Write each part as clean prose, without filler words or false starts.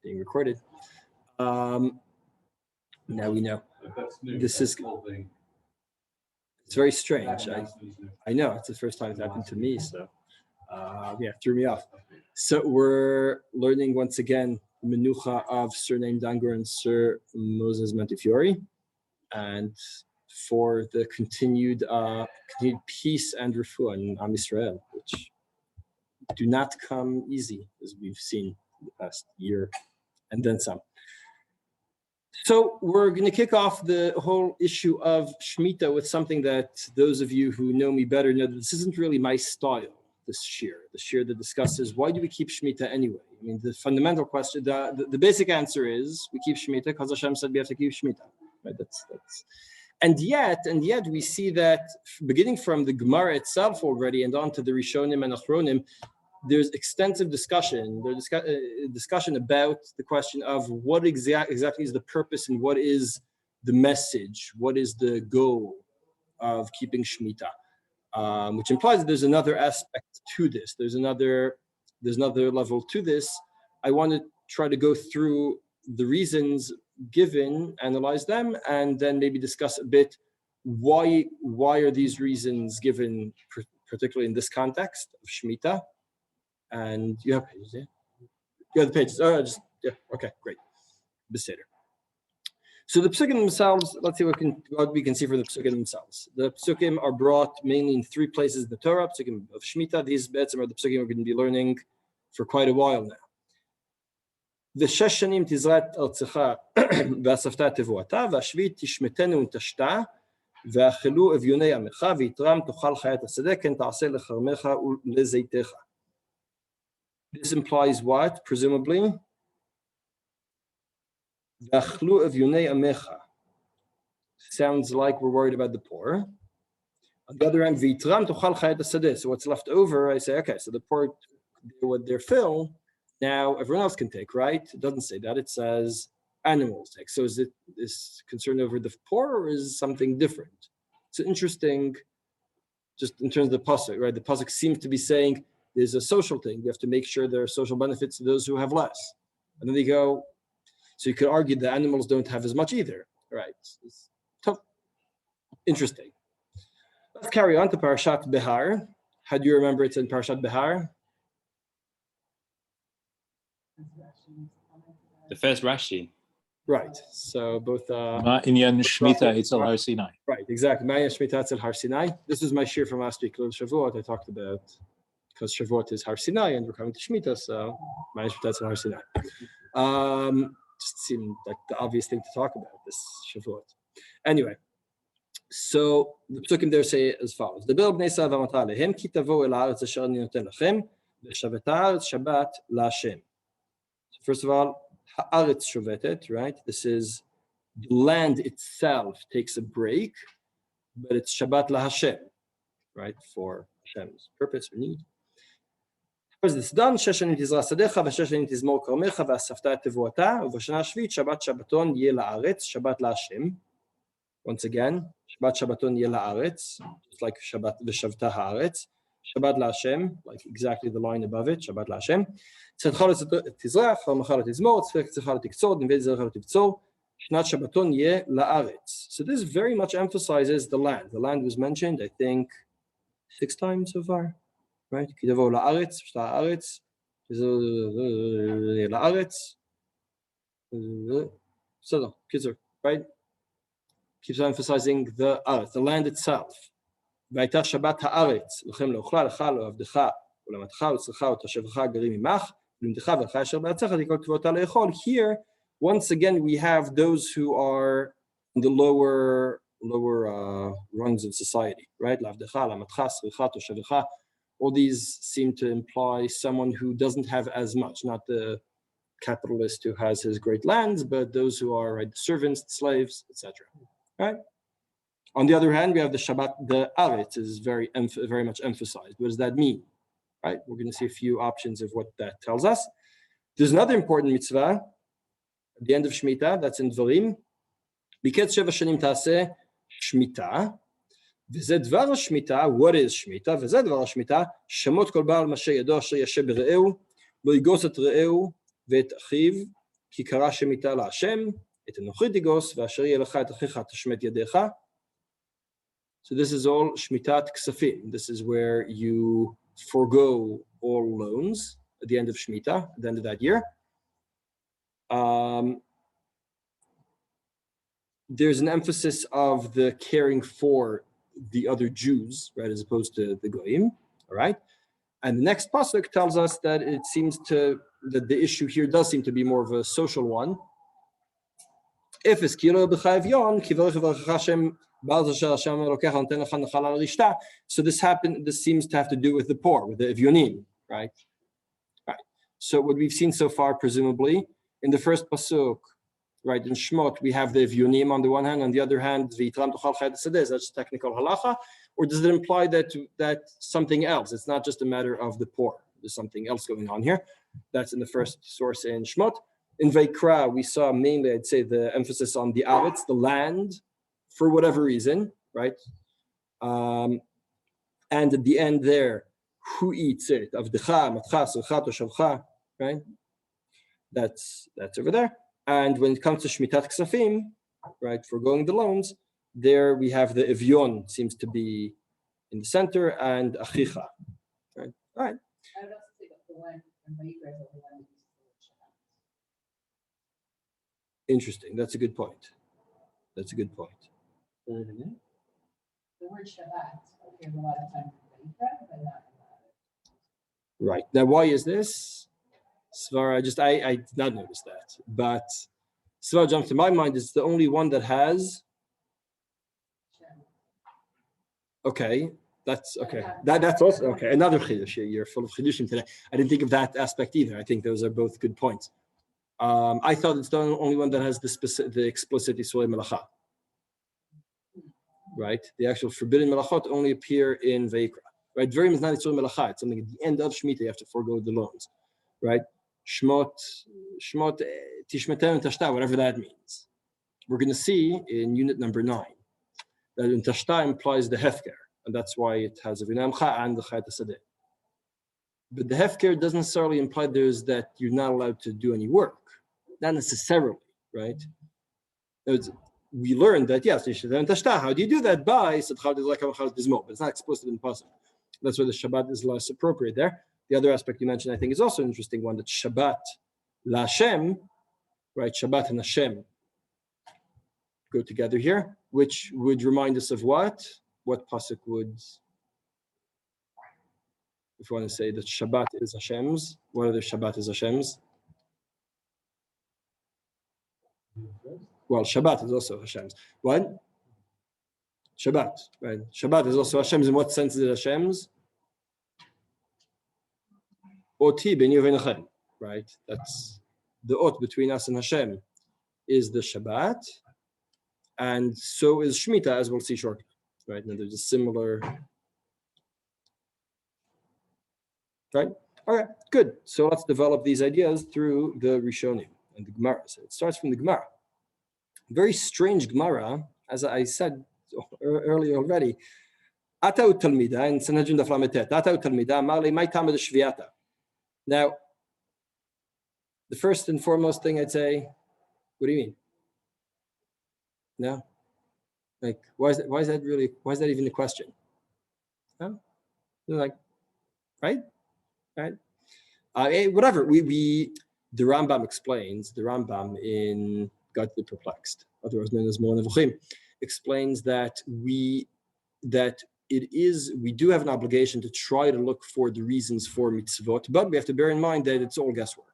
being recorded. Now we know. This is, it's very strange. I know, it's the first time it's happened to me, so yeah, threw me off. So we're learning once again the menucha of Sir Naim Dangur and Sir Moses Montefiore, and for the continued peace and refuah in Am Yisrael, which do not come easy, as we've seen in the past year and then some. So we're going to kick off the whole issue of Shemitah with something that those of you who know me better know that this isn't really my style, this shiur, the shiur that discusses why do we keep Shemitah anyway? I mean, the fundamental question, the basic answer is we keep Shemitah because Hashem said we have to keep Shemitah. Right? That's and yet we see that beginning from the Gemara itself already and on to the Rishonim and Achronim, there's extensive discussion. There's discussion about the question of what exactly is the purpose and what is the message, what is the goal of keeping Shemitah, which implies that there's another aspect to this. There's another level to this. I want to try to go through the reasons given, analyze them, and then maybe discuss a bit why are these reasons given, particularly in this context of Shemitah. And you have pages, yeah? You have the pages. Oh, yeah. Okay, great. Beseder. So the psukim themselves. Let's see what we can see from the psukim themselves. The psukim are brought mainly in three places in the Torah. Psukim of Shemitah. These bets are the psukim we're going to be learning for quite a while now. The shesh shanim tizrat artzecha v'asafta tevuata v'ashvit tishmetenu u'tashta v'achelu evyonei amecha v'yitram tochal chayat hasadeh ken ta'aseh lecharmecha u'lezaytecha. This implies what? Presumably, sounds like we're worried about the poor. On the other hand, so what's left over, I say, okay, so the poor, what their fill, now everyone else can take, right? It doesn't say that. It says animals take. So is it this concern over the poor, or is something different? It's interesting, just in terms of the pasuk, right? The pasuk seems to be saying, there's a social thing. You have to make sure there are social benefits to those who have less. And then they go, so you could argue that animals don't have as much either. Right? It's tough. Interesting. Let's carry on to Parashat Behar. How do you remember it's in Parashat Behar? The first Rashi. Right. So both Inyan Shemitah Etzel Har Sinai. Right, exactly. Ma'yan Shemitah Etzel Har Sinai. This is my shiur from last week, Shavuot. I talked about because Shavuot is Har Sinai and we're coming to Shemitah, so Ma'yan Shemitah Etzel Har Sinai. Just seemed like the obvious thing to talk about, this Shavuot. Anyway, so the psukim there say as follows: The Bnei Yisrael v'amata alehem ki tavo el haaretz asher ani noten lachem v'shavet haaretz Shabbat laHashem. So first of all, haaretz shovetet, right? This is the land itself takes a break, but it's Shabbat laHashem, right? For Hashem's purpose or need. As this done, שש שנים תזרע שדך ושש שנים תזמור כרמך ואספת את תבואתה ובשנה השביעית שבת שבתון יהיה לארץ, שבת להשם. Once again, שבת שבתון יהיה לארץ, just like שבת ושבתה הארץ, שבת להשם, like exactly the line above it, שבת להשם. צאתך תזרע, כרמך לא תזמור, צאתך לא תקצור, דנבי זרעך לא תבצור, שנת שבתון יהיה לארץ. So this very much emphasizes the land. The land was mentioned, I think, 6 times so far. Right? כי תבואו לארץ, שתה הארץ, לארץ, בסדר, קיצור, right? Keeps on emphasizing the earth, the land itself. והייתה שבת הארץ, לכם לאוכלה, לך, לעבדך, ולמתך, ולצרך, ותושבך הגרים עמך, ולמדך ולך אשר בארצך, תקרא כתבותה לאכול. Here, once again, we have those who are in the lower rungs of society, right? לעבדך, למתך, שריך, תושבך. All these seem to imply someone who doesn't have as much, not the capitalist who has his great lands, but those who are right, servants, slaves, etc. Right? On the other hand, we have the Shabbat, the Aretz is very much emphasized. What does that mean? Right? We're going to see a few options of what that tells us. There's another important mitzvah at the end of Shemitah, that's in Dvarim. Biketz sheva shanim ta'aseh Shemitah. וזה דבר השמיטה, what is שמיטה? וזה דבר השמיטה, שמות כל בעל משה ידו אשר ישב ברעהו, לא יגוס את רעהו ואת אחיו, כי קרא שמיטה להשם, את אנוכי תגוס, ואשר יהיה לך את אחיך תשמט ידיך. So this is all Shmitat Ksafim. This is where you forego all loans at the end of Shemitah, at the end of that year. There's an emphasis of the caring for the other Jews, right, as opposed to the Goyim, all right? And the next pasuk tells us that it seems that the issue here does seem to be more of a social one. If it's kilo b'chayav yon, kivarech v'rachach Hashem. So this seems to have to do with the poor, with the Evyonim, right? Right. So what we've seen so far, presumably, in the first pasuk, right, in Shmot, we have the Evyonim on the one hand, on the other hand, that's technical halacha, or does it imply that something else? It's not just a matter of the poor. There's something else going on here. That's in the first source in Shmot. In Vayikra, we saw mainly, I'd say, the emphasis on the Aretz, the land, for whatever reason, right? And at the end there, who eats it? Avdecha, matcha, socha, toshavcha, right? That's over there. And when it comes to Shmitat Ksafim, right, forgoing the loans, there we have the Evyon seems to be in the center, and Achicha, right? All right. I would also say that the one in Vayikra is the one that uses the word Shabbat. Interesting. That's a good point. That's a good point. The word Shabbat appears a lot of times in Vayikra, but not in the Right. Now, why is this? Svara, I did not notice that. But Svara jumps to my mind, it's the only one that has. Okay. That's okay. That's also okay. Another chiddush. You're full of chiddushim today. I didn't think of that aspect either. I think those are both good points. I thought it's the only one that has the explicit Isurei Melacha. Right? The actual forbidden melachot only appear in Vayikra. Right? Very is not Isurei Melacha. It's something at the end of Shemitah you have to forego the loans. Right? Shmot, Tishmetem, Tashta, whatever that means. We're going to see in unit number 9 that in Tashta implies the hefker, and that's why it has a Vinamcha and the Chayat Sadeh. But the hefker doesn't necessarily imply that you're not allowed to do any work. Not necessarily, right? We learned that, yes, how do you do that? By, but it's not explicit in the pasuk. That's why the Shabbat is less appropriate there. The other aspect you mentioned, I think, is also an interesting one, that Shabbat, La Hashem, right? Shabbat and Hashem go together here, which would remind us of what? What pasuk would, if you want to say that Shabbat is Hashem's, what other Shabbat is Hashem's? Well, Shabbat is also Hashem's. What? Shabbat, right? Shabbat is also Hashem's. In what sense is it Hashem's? Oti b'ni u'veinachem, right? That's the ot between us and Hashem is the Shabbat, and so is Shemitah, as we'll see shortly, right? And there's a similar, right? All right, good. So let's develop these ideas through the Rishonim and the Gemara. So it starts from the Gemara. Very strange Gemara, as I said earlier already. Atau Talmida in Sanhedrin Daf Lamed. Atau Talmida amar li mai tamid shviyata. Now, the first and foremost thing I'd say, what do you mean? No, like why is that even a question? No, like, right? Whatever. The Rambam explains. The Rambam in God the Perplexed, otherwise known as Morenu, explains that we do have an obligation to try to look for the reasons for mitzvot, but we have to bear in mind that it's all guesswork.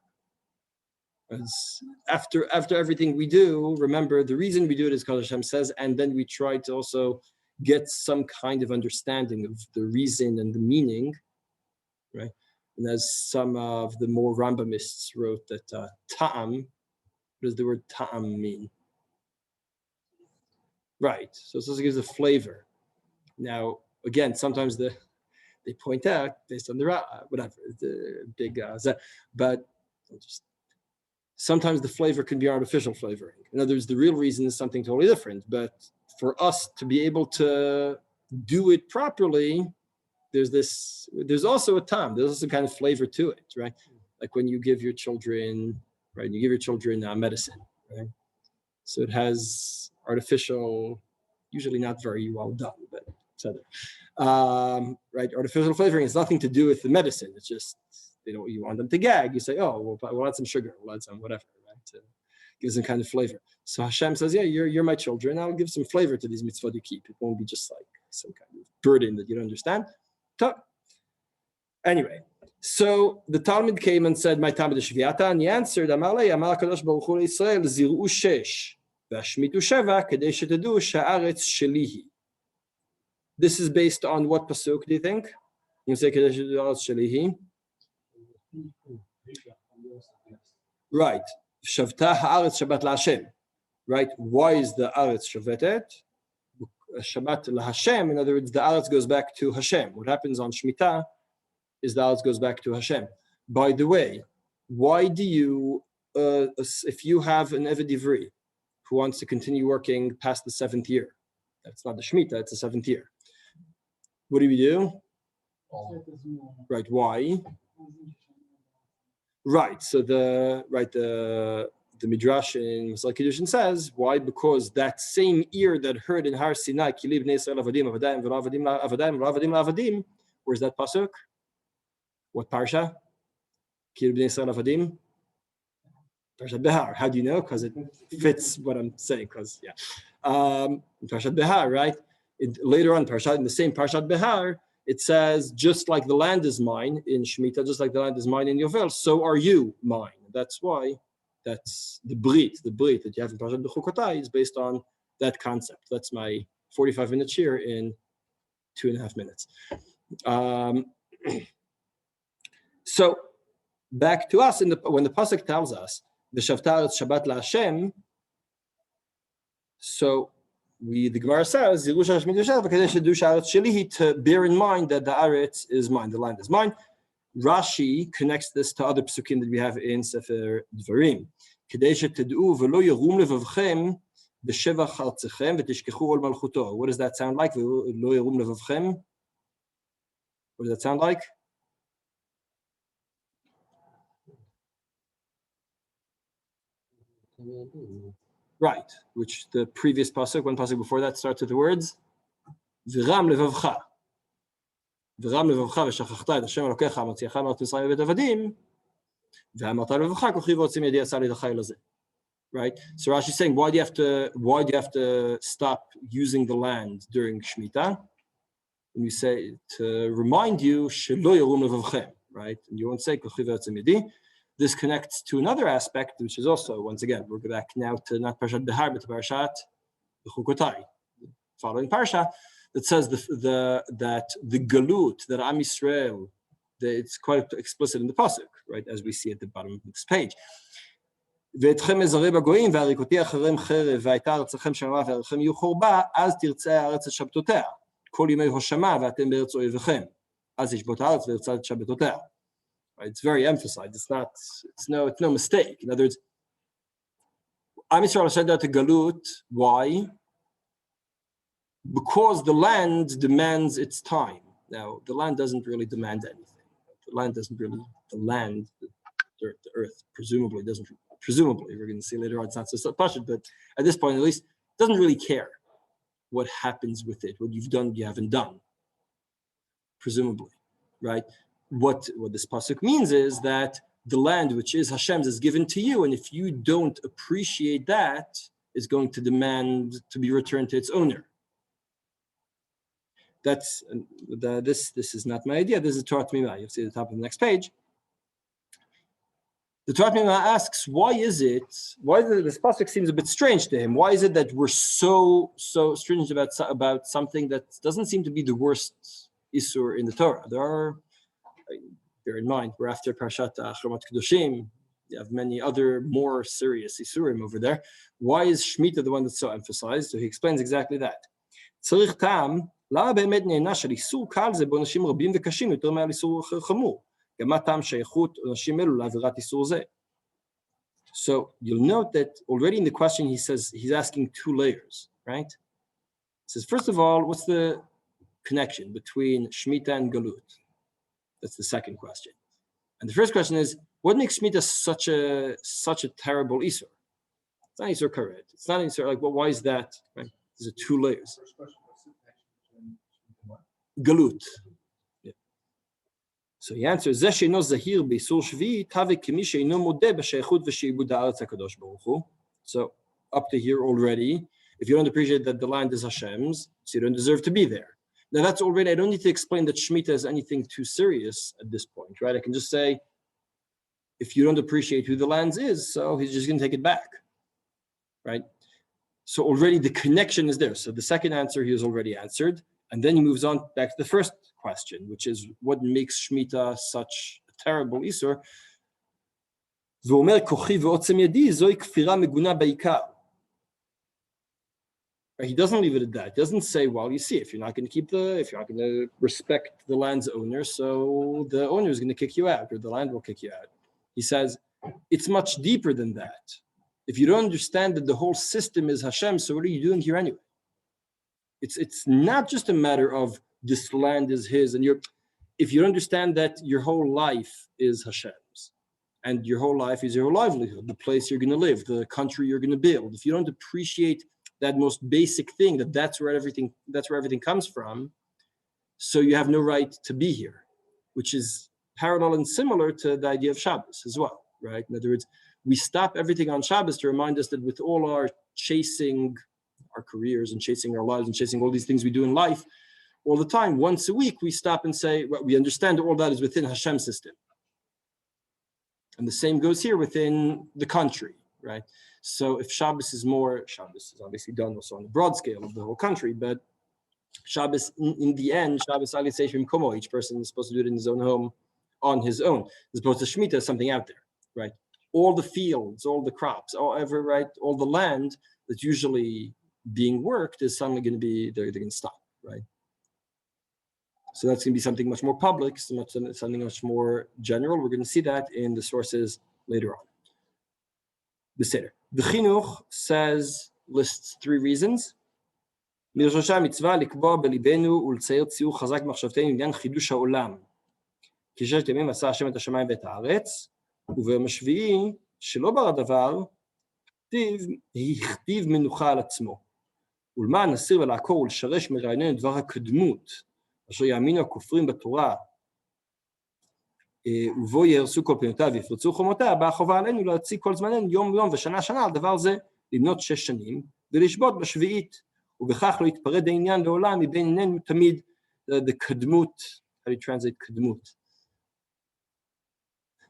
As after everything we do, remember the reason we do it is because Hashem says, and then we try to also get some kind of understanding of the reason and the meaning, right? And as some of the more Rambamists wrote that ta'am, what does the word ta'am mean? Right, so it also gives a flavor. Now, again, sometimes they point out based on the whatever the big but just sometimes the flavor can be artificial flavoring. In other words, the real reason is something totally different. But for us to be able to do it properly, there's also a time. There's also kind of flavor to it, right? Like when you give your children right? You give your children medicine, right? So it has artificial, usually not very well done, but etc. Right? Artificial flavoring has nothing to do with the medicine. It's just you want them to gag. You say, oh, we'll add some sugar, we'll add some whatever, right? To give some kind of flavor. So Hashem says, yeah, you're my children. I'll give some flavor to these mitzvot you keep. It won't be just like some kind of burden that you don't understand. Anyway, so the Talmud came and said, my Talmud is Shviata, and he answered, Amar Kadosh Baruch Hu Yisrael, Zir'u shesh, v'ashmitu sheva, kedei shetedu she'aretz shelihi. This is based on what pasuk, do you think? You say kedei shetedu she'aretz shelihi? Right. Shavta ha'aretz Shabbat la'Hashem. Right. Why is the aretz shavetet? Shabbat la'Hashem. In other words, the aretz goes back to Hashem. What happens on Shemita is the aretz goes back to Hashem. By the way, why do you, if you have an Eved Ivri who wants to continue working past the 7th year, that's not the Shemita, it's the 7th year. What do we do? Right. Why? Right. So the Midrash in Masal Kiddushin says why? Because that same ear that heard in Har Sinai, Kilib Neisrael Avadim Avadayim V'Avadim Avadayim Avadim Avadim. Where's that pasuk? What parsha? Kilib Neisrael Avadim. Parshat Behar. How do you know? Because it fits what I'm saying. Because Parshat Behar, right? Later on, in the same Parshat Behar, it says, just like the land is mine in Shemitah, just like the land is mine in Yovel, so are you mine. That's why, that's the Brit that you have in Parashat Bechukotai is based on that concept. That's my 45 minutes here in 2.5 minutes. So back to us, when the pasuk tells us, V'shavta Shabbat la'Hashem, so the Gemara says, to bear in mind that the Aretz is mine, the land is mine. Rashi connects this to other psukim that we have in Sefer Dvarim. What does that sound like? What does that sound like? Right, which the previous pasuk, one pasuk before that, starts with the words V'ram levavcha. V'ram levavcha v'shachachta et Hashem Elokecha motziacha ma'aretz Mitzrayim v'et avadim v'amarta levavcha kochi v'otzim yedi asar lidachai lazeh. Right. So Rashi is saying, why do you have to stop using the land during Shemitah? And you say to remind you shelo yarum levavchem. Right, and you won't say kochi v'otzim yedi. This connects to another aspect, which is also, once again, we're back now to not Parshat Behar, but to Parshat Bechukotai, following Parsha, that says that the galut, that Am Yisrael, it's quite explicit in the pasuk, right, as we see at the bottom of this page. ואתכם מזרעי בגויים, והריקותי אחריהם חרב, והייתה ארצכם שממה, ועריכם יהיו חורבה, אז תרצה הארץ את שבתותיה. כל ימי הושמה, ואתם בארץ אויביכם. אז ישבות הארץ וירצה את שבתותיה. It's very emphasized. It's no mistake. In other words, Am Yisrael said that to Galut. Why? Because the land demands its time. Now, the land doesn't really demand anything. The earth, presumably doesn't. Presumably, we're going to see later on. It's not so pashut, but at this point, at least, it doesn't really care what happens with it, what you've done, you haven't done. Presumably, right? What this pasuk means is that the land which is Hashem's is given to you, and if you don't appreciate that, it's going to demand to be returned to its owner. This is not my idea. This is Torah T'mimah. You'll see at the top of the next page. The Torah T'mimah asks, why is this pasuk seems a bit strange to him? Why is it that we're so stringent about something that doesn't seem to be the worst isur in the Torah? Bear in mind, we're after Parshat Achromat Kedoshim. You have many other more serious isurim over there. Why is Shemita the one that's so emphasized? So he explains exactly that. צריך טעם, למה באמת נהנה של איסור קל זה בעונשים רבים וקשים יותר מעל איסור אחר חמור? גם מה טעם שייכות עונשים אלו לעבירת איסור זה? So you'll note that already in the question he says he's asking two layers, right? He says, first of all, what's the connection between Shemitah and Galut? That's the second question. And the first question is, what makes Shmita such a terrible Isur? It's not Isur Karet. It's not Isur, like, well, why is that? Right? There's 2 layers. First question, what's the connection between what? Galut. Yeah. So he answers, "Zeh she'ino zahir b'isur shvi, tave k'mi she'ino modeh b'sheichut v'she'ibud ha'aretz HaKadosh Baruch Hu." So up to here already, if you don't appreciate that the land is Hashem's, so you don't deserve to be there. Now that's already, I don't need to explain that Shemitah is anything too serious at this point, right? I can just say, if you don't appreciate who the land is, so he's just going to take it back, right? So already the connection is there. So the second answer he has already answered. And then he moves on back to the first question, which is what makes Shemitah such a terrible Isur? He doesn't leave it at that. He doesn't say, well, you see, if you're not going to respect the land's owner, so the owner is going to kick you out, or the land will kick you out. He says, it's much deeper than that. If you don't understand that the whole system is Hashem, so what are you doing here anyway? It's not just a matter of this land is his, and if you understand that your whole life is Hashem's, and your whole life is your livelihood, the place you're going to live, the country you're going to build, if you don't appreciate that most basic thing, that's where everything comes from, so you have no right to be here, which is parallel and similar to the idea of Shabbos as well, right? In other words, we stop everything on Shabbos to remind us that with all our chasing our careers and chasing our lives and chasing all these things we do in life all the time, once a week we stop and say, well, we understand that all that is within Hashem's system. And the same goes here within the country, right? So if Shabbos is obviously done also on the broad scale of the whole country, but Shabbos, in the end, Shabbos, each person is supposed to do it in his own home on his own, as opposed to Shemitah, something out there, right? All the fields, all the crops, all the land that's usually being worked is suddenly going to be, they're going to stop, right? So that's going to be something much more public, something much more general. We're going to see that in the sources later on. The Seder. The Chinuch lists 3 reasons. מראשי המצווה לקבוע בליבנו ולצייר ציור חזק במחשבתנו לעניין חידוש העולם. כי 6 ימים עשה השם את השמיים ואת הארץ, וביום השביעי שלא ברא דבר, הכתיב מנוחה על עצמו. ולמען נסיר ולעקור ולשרש מרעייננו דבר הקדמות, אשר יאמינו הכופרים בתורה, ובו יהרסו כל פניותיו ויפרצו חומותיה, באה חובה עלינו להוציא כל זמננו יום יום ושנה שנה על דבר זה, למנות 6 שנים, ולשבות בשביעית, ובכך לא יתפרד העניין לעולם מבין עינינו תמיד. The קדמות, how do you translate קדמות?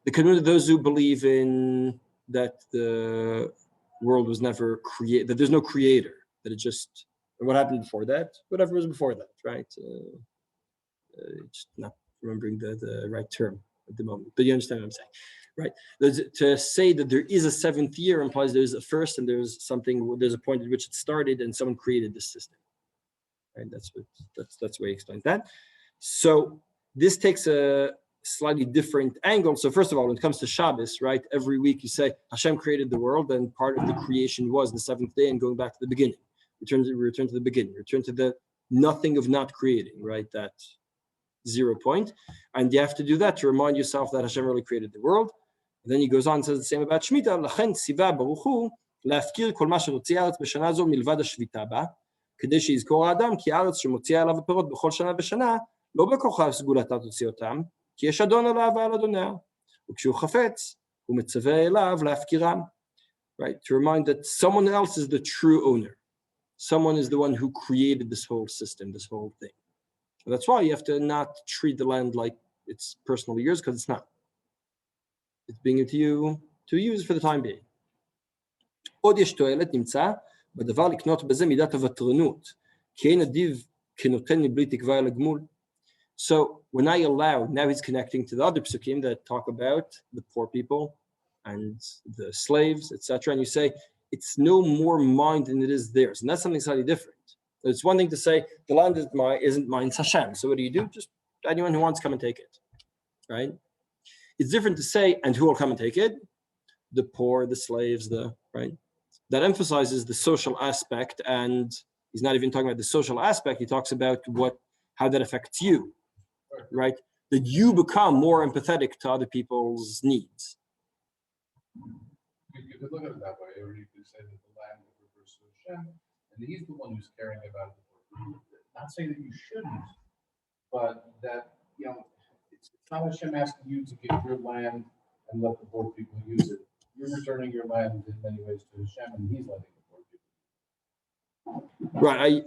The קדמות, those who believe in that the world was never created, that there's no creator, that it just, and what happened before that? Whatever was before that, right? Just not remembering the right term at the moment, but you understand what I'm saying, right? To say that there is a 7th year implies there's a first and there's a point at which it started and someone created this system, right? That's the way he explains that. So this takes a slightly different angle. So first of all, when it comes to Shabbos, right, every week you say Hashem created the world, and part of the creation was the 7th day, and going back to the beginning, return to the beginning, return to the nothing of not creating, right? That 0 point, and you have to do that to remind yourself that Hashem really created the world. And then he goes on and says the same about Shemitah. לכן ציווה ברוך הוא להפקיר כל מה שרוצה הארץ בשנה זו מלבד השביתה בה, כדי שיזכור האדם כי הארץ שמוציאה עליו הפירות בכל שנה ושנה, לא בכוחה סגולתה תוציא אותם, כי יש אדון עליו ועל אדוניה, וכשהוא חפץ, הוא מצווה אליו להפקירם. Right? To remind that someone else is the true owner. Someone is the one who created this whole system, this whole thing. And that's why you have to not treat the land like it's personally yours, because it's not. It's being given to you to use for the time being. עוד יש תועלת נמצא בדבר לקנות בזה מידת הוותרנות, כי אין אדיב כנותן מבלי תקווה אל הגמול. So when I allow, now he's connecting to the other psukim that talk about the poor people and the slaves, etc. And you say, it's no more mine than it is theirs. And that's something slightly different. It's one thing to say, the land isn't mine, it's Hashem. So what do? Just anyone who wants, come and take it, right? It's different to say, and who will come and take it? The poor, the slaves, right? That emphasizes the social aspect, and he's not even talking about the social aspect. He talks about how that affects you, right? That you become more empathetic to other people's needs. You could look at it that way, or you could say that the land refers to Hashem, and he's the one who's caring about it. Not saying that you shouldn't, but that, it's not Hashem asking you to give your land and let the poor people use it. You're returning your land in many ways to Hashem, and he's letting the poor people. Right.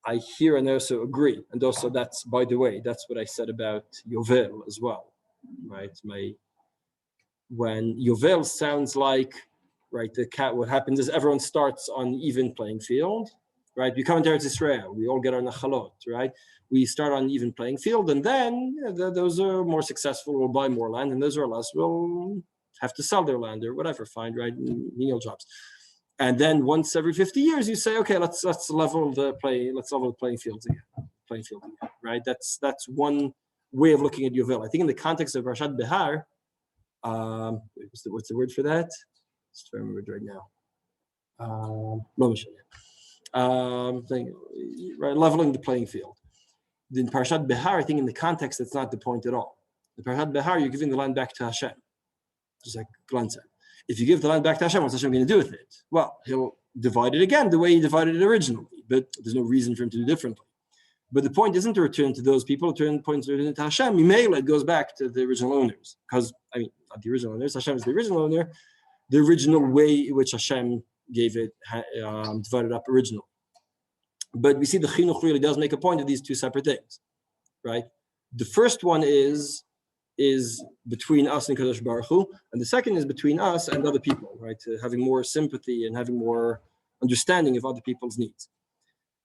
I hear and also agree. And also that's, by the way, that's what I said about Yovel as well, right? When Yovel sounds like, right, what happens is everyone starts on even playing field, right? We come into Eretz Israel, we all get our nachalot, right? We start on even playing field, and then those are more successful will buy more land, and those are less will have to sell their land or whatever, find right menial jobs. And then once every 50 years, you say, okay, let's level the playing field again, right? That's one way of looking at Yovel. I think in the context of Parashat Behar, what's the word for that? Just trying to remember it right now. Right, leveling the playing field. In Parashat Behar, I think in the context, that's not the point at all. In Parashat Behar, you're giving the land back to Hashem, just like Glenn said. If you give the land back to Hashem, what's Hashem going to do with it? Well, he'll divide it again the way he divided it originally, but there's no reason for him to do differently. But the point isn't to return to those people, the point is to return to Hashem. It goes back to the original owners. Because, not the original owners, Hashem is the original owner, the original way in which Hashem gave it, divided up originally. But we see the chinuch really does make a point of these two separate things, right? The first one is between us and Kadosh Baruch Hu, and the second is between us and other people, right? Having more sympathy and having more understanding of other people's needs.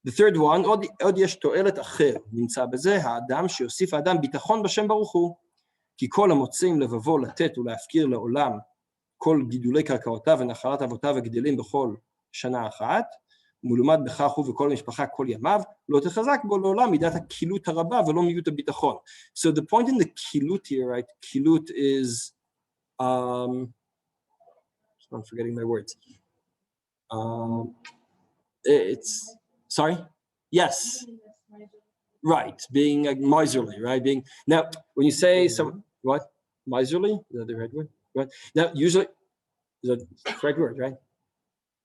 The third one, עוד יש תועלת אחר, נמצא בזה האדם שיוסיף האדם ביטחון בשם ברוך הוא, כי כל המוצאים לבבו לתת ולהפקיר לעולם כל גידולי קרקעותיו ונחלת אבותיו הגדלים בכל שנה אחת, מולמד בכך הוא וכל המשפחה כל ימיו, לא תחזק בו לעולם מידת הקילות הרבה ולא מיעוט הביטחון. So the point in the kilut here, right? Kilut is, I'm forgetting my words. It's, sorry? Yes. Right, being miserly, right? Now, when you say what? Miserly? Is that the right word? Right? Now, usually, is that the right word, right?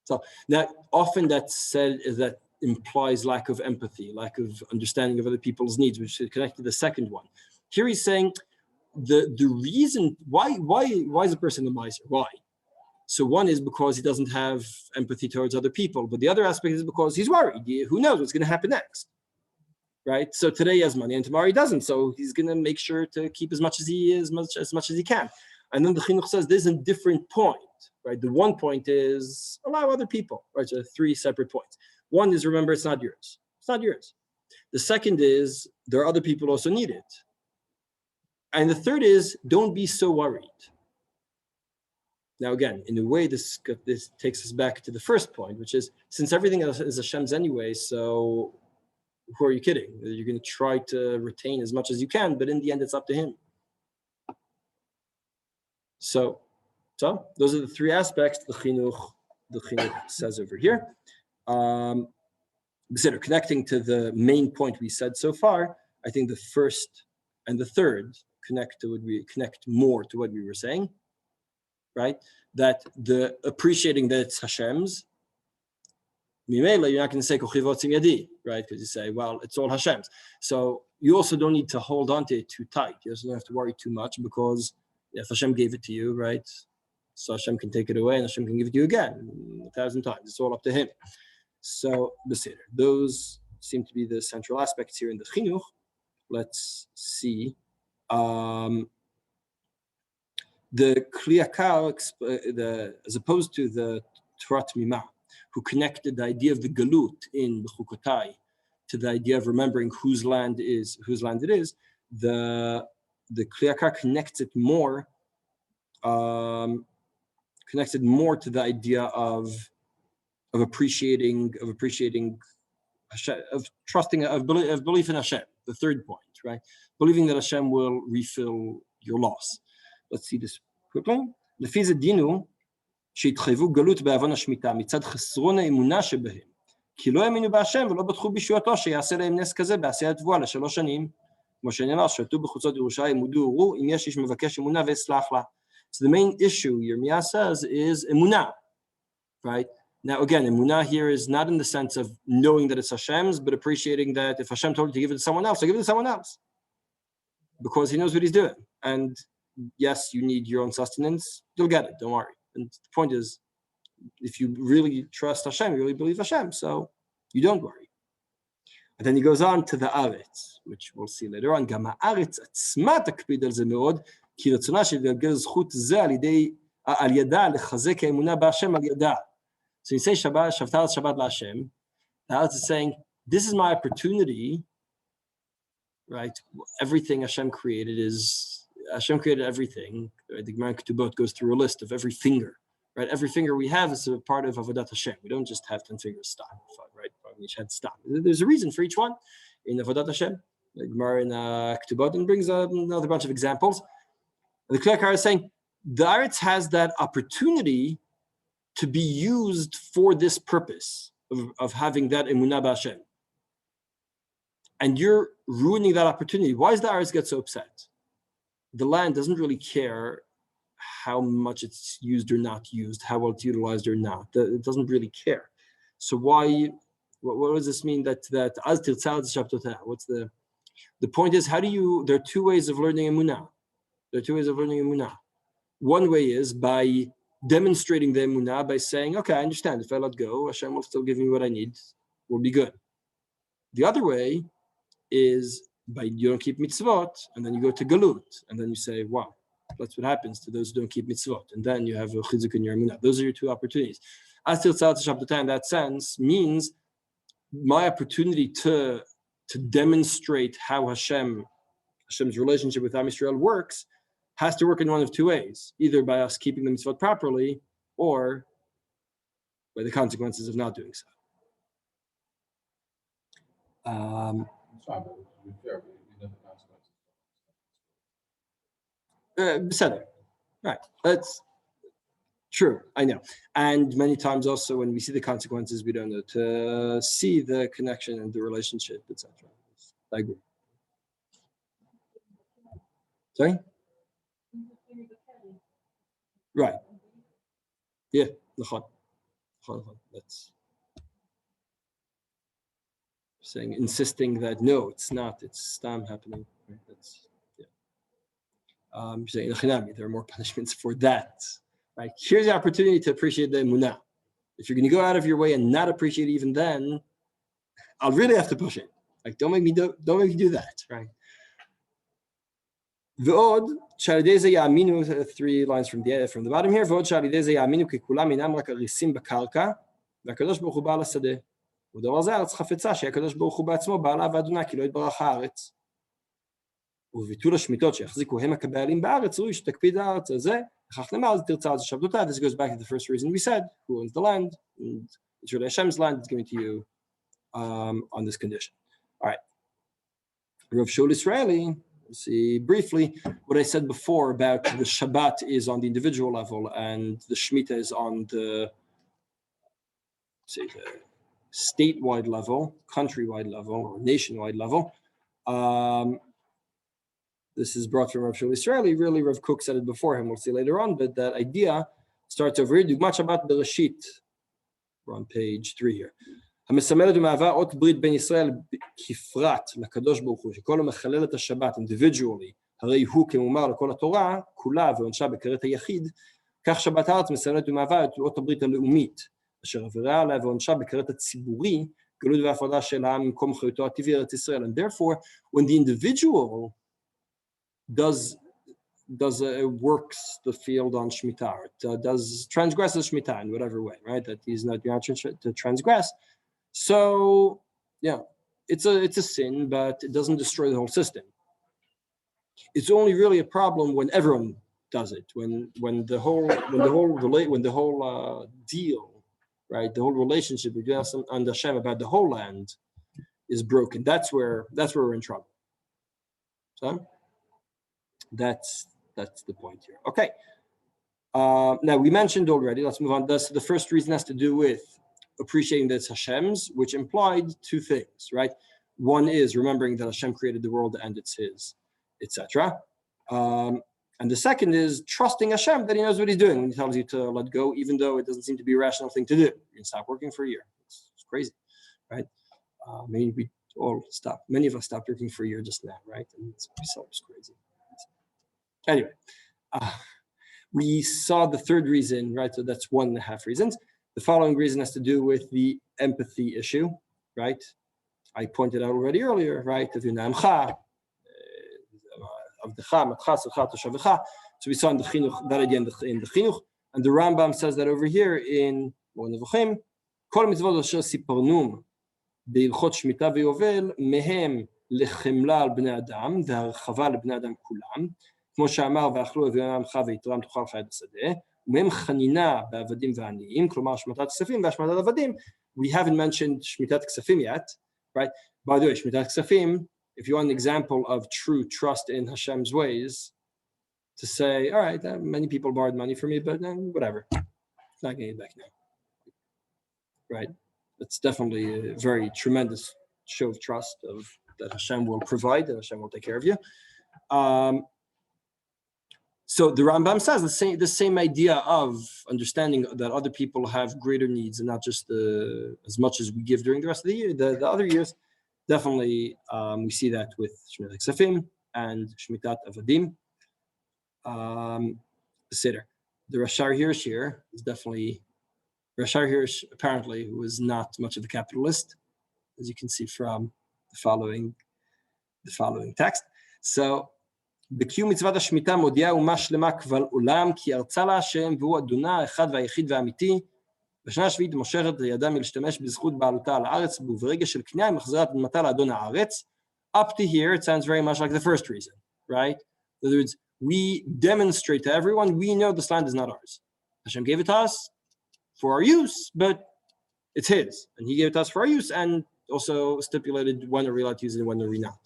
So now, often that's said that implies lack of empathy, lack of understanding of other people's needs, which is connected to the second one. Here he's saying the reason why is a person a miser? Why? So one is because he doesn't have empathy towards other people, but the other aspect is because he's worried. Who knows what's going to happen next, right? So today he has money and tomorrow he doesn't, so he's going to make sure to keep as much as he can. And then the chinuch says there's a different point, right? The one point is allow other people, right? So three separate points. One is remember it's not yours. It's not yours. The second is there are other people also need it. And the third is don't be so worried. Now again, in a way, this takes us back to the first point, which is since everything else is Hashem's anyway, so who are you kidding? You're going to try to retain as much as you can, but in the end, it's up to him. So those are the three aspects the chinuch says over here. Connecting to the main point we said so far, I think the first and the third connect more to what we were saying, right? That the appreciating that it's Hashem's, you're not going to say right? Because you say, well, it's all Hashem's. So you also don't need to hold on to it too tight. You also don't have to worry too much because if Hashem gave it to you, right? So Hashem can take it away and Hashem can give it to you again 1,000 times. It's all up to him. So those seem to be the central aspects here in the chinuch. Let's see. The kliyakal, as opposed to the Torah Mimah, who connected the idea of the galut in the Chukotai to the idea of remembering whose land it is, the kliyakal connected more to the idea of appreciating Hashem, of trusting, of belief in Hashem. The third point, right? Believing that Hashem will refill your loss. Let's see this quickly. לפי זה דינו שהתחייבו גלות בעוון השמיטה מצד חסרון האמונה שבהם, כי לא האמינו בהשם ולא בטחו בישועתו שיעשה להם נס כזה בעשיית תבואה ל3 שנים, כמו שנאמר, שתו בחוצות ירושלים, מודו וראו, אם יש איש מבקש אמונה ואסלח לה. So the main issue Yirmiyah says is emunah, right? Now, again, emunah here is not in the sense of knowing that it's Hashem's, but appreciating that if Hashem told you to give it to someone else, so give it to someone else. Because he knows what he's doing. And yes, you need your own sustenance, you'll get it, don't worry. And the point is, if you really trust Hashem, you really believe Hashem, so you don't worry. And then he goes on to the Aretz, which we'll see later on. גם הארץ עצמה תקפיד על זה מאוד, כי רצונה שתגלגל זכות זה על ידה לחזק האמונה בהשם על ידה. So you say Shabbat, Shabbat LaHashem, the Aretz is saying, this is my opportunity, right? Everything Hashem created everything. Right? The Gemara in Ketubot goes through a list of every finger. Right, every finger we have is a part of Avodat Hashem. We don't just have 10 fingers. Stop, right? Each head stop. There's a reason for each one in Avodat Hashem. The Gemara in Ketubot brings another bunch of examples. The Klekar is saying the Aretz has that opportunity to be used for this purpose of having that emunah b'Hashem, and you're ruining that opportunity. Why does the Aretz get so upset? The land doesn't really care how much it's used or not used, how well it's utilized or not. It doesn't really care. So why? What does this mean? What's the point? Is how do you? There are two ways of learning emunah. One way is by demonstrating the emunah by saying, "Okay, I understand. If I let go, Hashem will still give me what I need. We'll be good." The other way is by you don't keep mitzvot, and then you go to galut, and then you say, "Wow." That's what happens to those who don't keep mitzvot. And then you have a chizuk in your emunah. Those are your two opportunities. Astil tzad Shabbat in that sense means my opportunity to demonstrate how Hashem's relationship with Am Yisrael works has to work in one of two ways. Either by us keeping the mitzvot properly or by the consequences of not doing so. Sorry, but to be fair, we know the consequences. Right. That's true. I know. And many times also when we see the consequences, we don't know to see the connection and the relationship, etc. I agree. Sorry? Right. Yeah. That's saying, insisting that no, it's not. It's stam happening. Right? That's saying there are more punishments for that. Right? Here's the opportunity to appreciate the emunah. If you're going to go out of your way and not appreciate it even then, I'll really have to push it. Like, don't make me do that. Right? V'od shalidei ze ya'aminu, 3 lines from the bottom here. V'od shalidei ze ya'aminu ki kulam inam rak arisim b'karka v'akadosh baruch hu ba'al hasadeh. ודבר זה ארץ חפצה שהקדוש ברוך הוא בעצמו בעלה ואדונה כי לא יתברך הארץ. וביטול השמיטות שיחזיקו הם הכבעלים בארץ ראוי שתקפיד הארץ הזה, וכך נאמר אז תרצה על זה שבתותה. This goes back to the first reason we said, who owns the land, and it's really Hashem's land, it's given to you on this condition. All right. Rav Shul Israeli, we'll see briefly what I said before about the Shabbat is on the individual level and the Shemita is on the statewide level, countrywide level, or nationwide level. This is brought from Rav Shul Israeli. Really, Rav Kook said it before him. We'll see later on, but that idea starts over here. Dugmat Shabbat Bereshit. We're on page 3 here. המסמלת ומהווה אות ברית בין ישראל כפרט לקדוש ברוך הוא, שכל המחלל את השבת individually, הרי הוא כמומר לכל התורה, כולה ועונשה בכרת היחיד, כך שבת הארץ מסמלת ומהווה את אות הברית הלאומית, אשר עבירה עליה ועונשה בכרת הציבורי, גלות והפרדה של העם ממקום חיותו הטבעי ארץ ישראל. And therefore, when the individual does works the field on Shemitah, does transgresses Shemitah in whatever way, right? That he's not to transgress. So, yeah, it's a sin, but it doesn't destroy the whole system. It's only really a problem when everyone does it, when the whole deal, right, the whole relationship between us and Hashem about the whole land is broken. That's where we're in trouble. So that's the point here. Okay. Now we mentioned already. Let's move on. The first reason has to do with appreciating that it's Hashem's, which implied 2 things, right? One is remembering that Hashem created the world and it's His, etc. And the second is trusting Hashem that He knows what He's doing when He tells you to let go, even though it doesn't seem to be a rational thing to do. You can stop working for a year. It's crazy, right? Maybe we all stop. Many of us stopped working for a year just now, right? And it's crazy. Anyway, we saw the third reason, right? So that's 1.5 reasons. The following reason has to do with the empathy issue, right? I pointed out already earlier, right? So we saw in the chinuch, that again in the chinuch, and the Rambam says that over here in Morenu, כל המצוות אשר סיפרנום בהלכות שמיטה ויובל מהם לחמלה על בני אדם והרחבה לבני אדם כולם, כמו שאמר ואכלו אביון עמך ויתרם תאכל חיית השדה, ומהם חנינה בעבדים ועניים, כלומר השמטת כספים והשמטת עבדים. We haven't mentioned שמיטת כספים yet, right? By the way, שמיטת כספים, if you want an example of true trust in Hashem's ways, to say, all right, many people borrowed money from me, but whatever, it's not getting it back now, right? It's definitely a very tremendous show of trust of that Hashem will provide, that Hashem will take care of you. So the Rambam says the same idea of understanding that other people have greater needs and not just as much as we give during the rest of the year. The other years, definitely we see that with Shmitat Ksafim and Shmitat Avadim. Seder. The Rashar Hirsch here is definitely Rashar Hirsch, apparently, who was not much of a capitalist, as you can see from the following text. So בקיום מצוות השמיטה מודיעה אומה שלמה קבל עולם כי ארצה לה השם והוא אדונה האחד והיחיד והאמיתי. בשנה השביעית מושכת ידה מלהשתמש בזכות בעלותה על הארץ וברגע של קנייה היא מחזירה את אדמתה לאדון הארץ. Up to here it sounds very much like the first reason, right? In other words, we demonstrate to everyone we know this land is not ours. Hashem gave it to us for our use, but it's His, and He gave it to us for our use and also stipulated when are we allowed to use it and when are we not.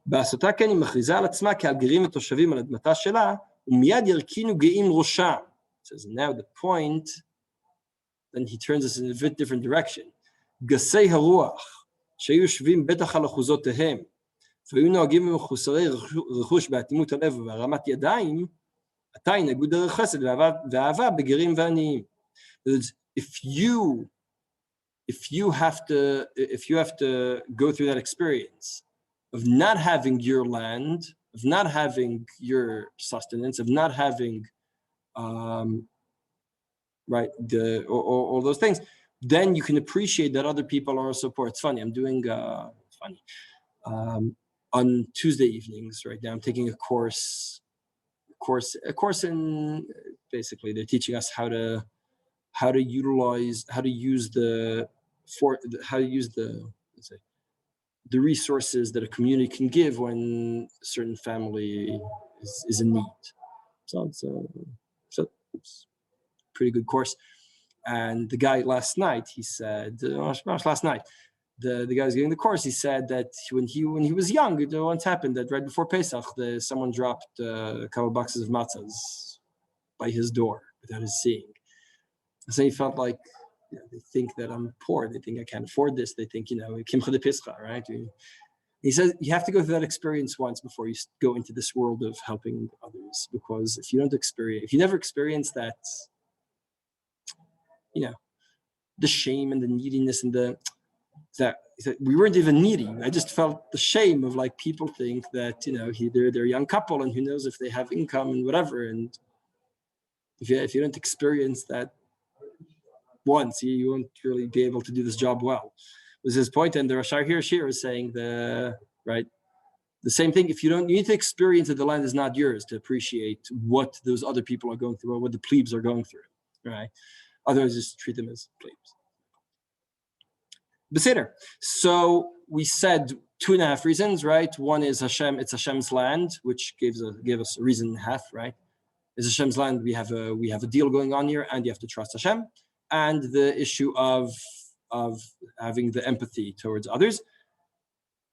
בעשותה כן היא מכריזה על עצמה כעל גרים ותושבים על אדמתה שלה, ומיד ירקינו גאים ראשם. Says now the point, then he turns us in a bit different direction. גסי הרוח, שהיו יושבים בטח על אחוזותיהם, והיו נוהגים במחוסרי רכוש באטימות הלב ובהרמת ידיים, עתה ינהגו דרך חסד ואהבה בגרים ועניים. If you have to go through that experience of not having your land, of not having your sustenance, of not having, right, all those things, then you can appreciate that other people are also poor. It's funny, I'm doing, on Tuesday evenings, right now, I'm taking a course in, basically, they're teaching us how to use the resources that a community can give when a certain family is in need. So it's a pretty good course. And the guy last night, he said, the guy was giving the course, he said that when he was young, it once happened that right before Pesach, someone dropped a couple boxes of matzahs by his door without his seeing. So he felt like, they think that I'm poor. They think I can't afford this. They think, Kimcha de Pischa, right? He says you have to go through that experience once before you go into this world of helping others. Because if you never experience that, the shame and the neediness and that we weren't even needy. I just felt the shame of like people think that they're a young couple and who knows if they have income and whatever. And if you don't experience that once, you won't really be able to do this job well. Was his point, and the Rashar Hirsch is saying the same thing. If you need to experience that the land is not yours to appreciate what those other people are going through or what the plebes are going through, right? Otherwise, just treat them as plebes. Beseder. So we said 2.5 reasons, right? One is Hashem; it's Hashem's land, which gave us a reason and a half, right? It's Hashem's land. We have a deal going on here, and you have to trust Hashem. And the issue of having the empathy towards others.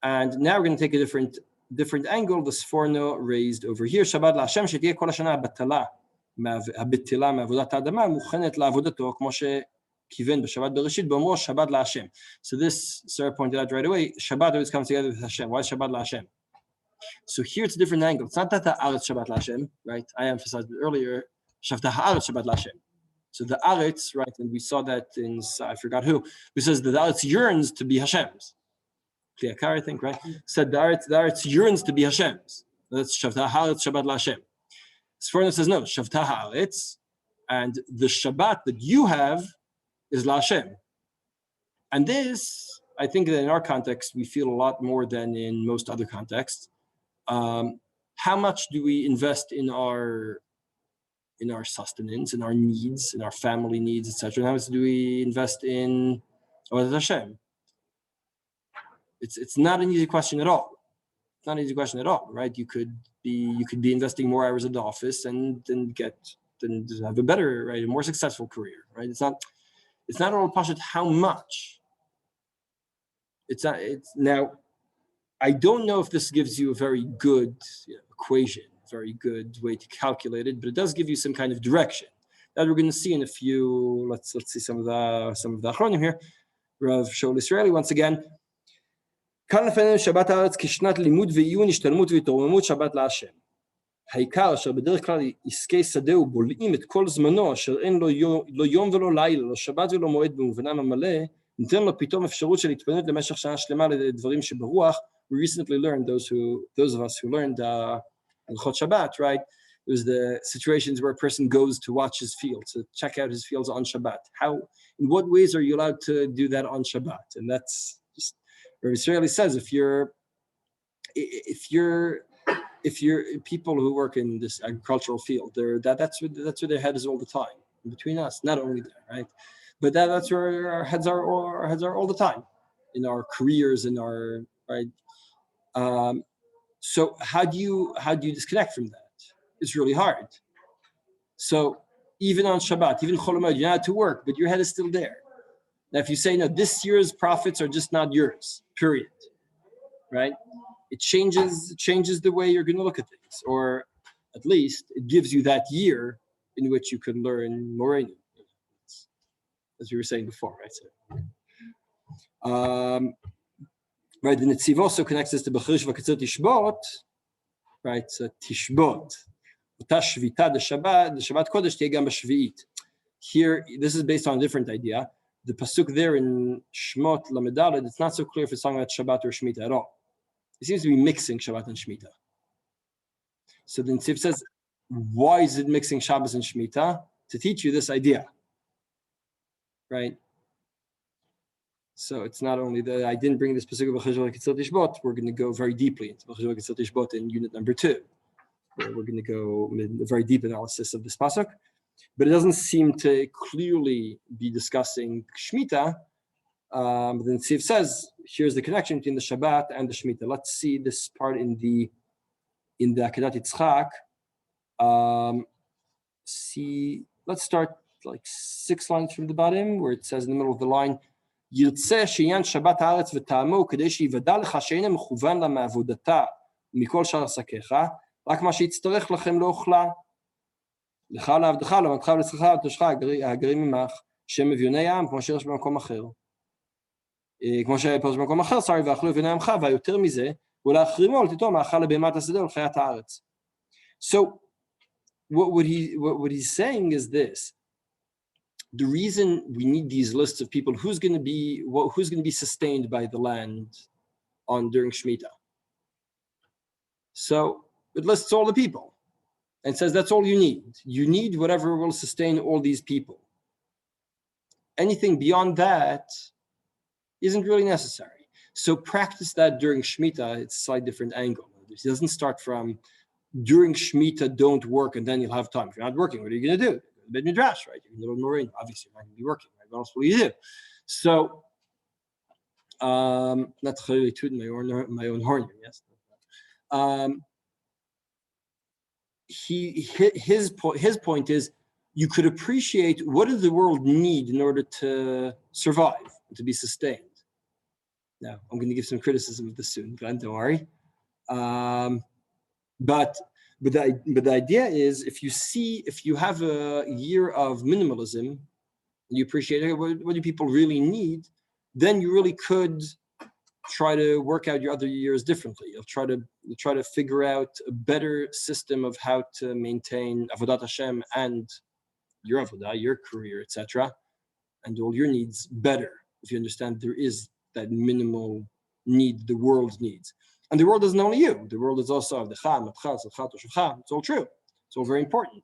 And now we're going to take a different angle. The Sforno raised over here. Shabbat LaHashem שתהיה כל השנה הבטלה מעבודת האדמה מוכנת לעבודתו כמו שכיוון בשבת בראשית באומרו שבת LaHashem. So this, Sarah pointed out right away, Shabbat always comes together with Hashem. Why is Shabbat LaHashem? So here it's a different angle. It's not that the Aretz Shabbat Lashem, right? I emphasized it earlier. Shavta Haaretz Shabbat Lashem. So the Aretz, right, and we saw that in, I forgot who says that the Aretz yearns to be Hashem's. Kliakar, I think, right? Said the Aretz yearns to be Hashem's. That's Shavta Haaretz Shabbat Lashem. Sforno says no, Shavta Haaretz, and the Shabbat that you have is Lashem. And this, I think that in our context, we feel a lot more than in most other contexts. How much do we invest in our sustenance, in our needs, in our family needs, etc.? How much do we invest in Avodat Hashem? It's not an easy question at all. It's not an easy question at all, right? You could be investing more hours at the office and then have a better, right, a more successful career, right? It's not all pashut how much. It's now. I don't know if this gives you a very good equation, very good way to calculate it, but it does give you some kind of direction that we're going to see in a few. Let's see some of the achronim here. Rav Shaul Israeli once again. כאן לפנינו שבת הארץ כשנת לימוד ועיון, השתלמות והתרוממות שבת להשם. העיקר אשר בדרך כלל עסקי שדה ובולעים את כל זמנו, אשר אין לו לא יום ולא לילה, לא שבת ולא מועד במובנם המלא, ניתן לו פתאום אפשרות של התפנות למשך שנה שלמה לדברים שברוח. We recently learned, those of us who learned Hilchot Shabbat, right? It was the situations where a person goes to watch his fields, to check out his fields on Shabbat. In what ways are you allowed to do that on Shabbat? And that's just, Rabbi Israeli says, if you're people who work in this agricultural field, that's where their head is all the time. Between us, not only there, right? But that's where our heads are all the time, in our careers, in our right. So how do you disconnect from that? It's really hard. So even on Shabbat, even Chol Hamoed, you're not to work, but your head is still there. Now, if you say no, this year's profits are just not yours. Period. Right? It changes the way you're going to look at things, or at least it gives you that year in which you could learn Morenu, as we were saying before, right? So, right, the Netziv also connects this to B'chirish v'Ketzir Tishbot, right? So Tishbot, Ota Shvita the Shabbat Kodesh tiye gam b'Shvi'it. Here, this is based on a different idea. The pasuk there in Shmot Lamed Daled, it's not so clear if it's talking about Shabbat or Shemitah at all. It seems to be mixing Shabbat and Shemitah. So the Netziv says, why is it mixing Shabbos and Shemitah? To teach you this idea, right? So it's not only that I didn't bring this pasuk of B'chirish v'Ketzir Tishbot. We're going to go very deeply into B'chirish v'Ketzir Tishbot in unit number 2. Where we're going to go in a very deep analysis of this pasuk. But it doesn't seem to clearly be discussing Shemitah. But then Netziv says, here's the connection between the Shabbat and the Shemitah. Let's see this part in the Akedat Yitzchak. Let's start like 6 lines from the bottom, where it says in the middle of the line, ירצה שעניין שבת הארץ וטעמו כדי שיוודע לך שאין מכוון לה מעבודתה ומכל שאר עסקיך, רק מה שיצטרך לכם לאוכלה. לך לעבדך, למדך ולצריך ולתושך הגרים עמך, שם אביוני העם, כמו שיש במקום אחר. כמו שפרש במקום אחר, שרי ואכלו אביוני עמך, והיותר מזה, ולהחרימו לתתו מאכל לבהמת השדה ולחיית הארץ. So, what he's saying is this. The reason we need these lists of people, who's going to be sustained by the land during Shemitah. So it lists all the people and says that's all you need. You need whatever will sustain all these people. Anything beyond that isn't really necessary. So practice that during Shemitah. It's a slightly different angle. It doesn't start from during Shemitah, don't work, and then you'll have time. If you're not working, what are you going to do? Bed Midrash, right? You're going to learn Morenu. Obviously, you're not going to be working, right? What else will you do? So, not to really toot my own horn here, yes. His point is, you could appreciate what does the world need in order to survive, to be sustained. Now, I'm going to give some criticism of this soon, Glenn, don't worry. But the idea is, if you have a year of minimalism, and you appreciate what do people really need, then you really could try to work out your other years differently. You'll try to figure out a better system of how to maintain Avodat Hashem and your Avodah, your career, etc., and all your needs better. If you understand there is that minimal need the world needs. And the world isn't only you. The world is also Avdecha, Matcha, Tzadcha, Toshevcha. It's all true. It's all very important,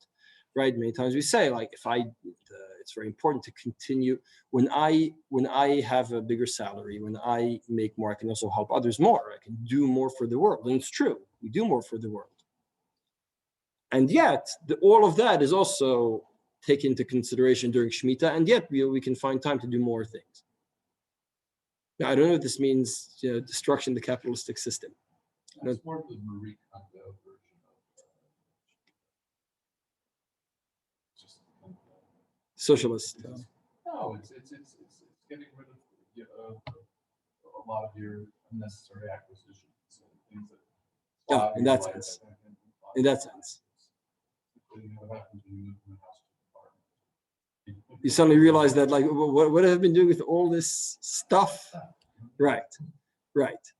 right? Many times we say, like, it's very important to continue. When I have a bigger salary, when I make more, I can also help others more. I can do more for the world. And it's true. We do more for the world. And yet, all of that is also taken into consideration during Shemitah, and yet we can find time to do more things. Now, I don't know if this means destruction of the capitalistic system. That's more of the Marie Kondo version of just Socialist. no, it's getting rid of a lot of your unnecessary acquisitions and things that. Yeah, in that sense. In that sense. What happens when you move from a house to an apartment? You suddenly realize that, like, what have I been doing with all this stuff? Right.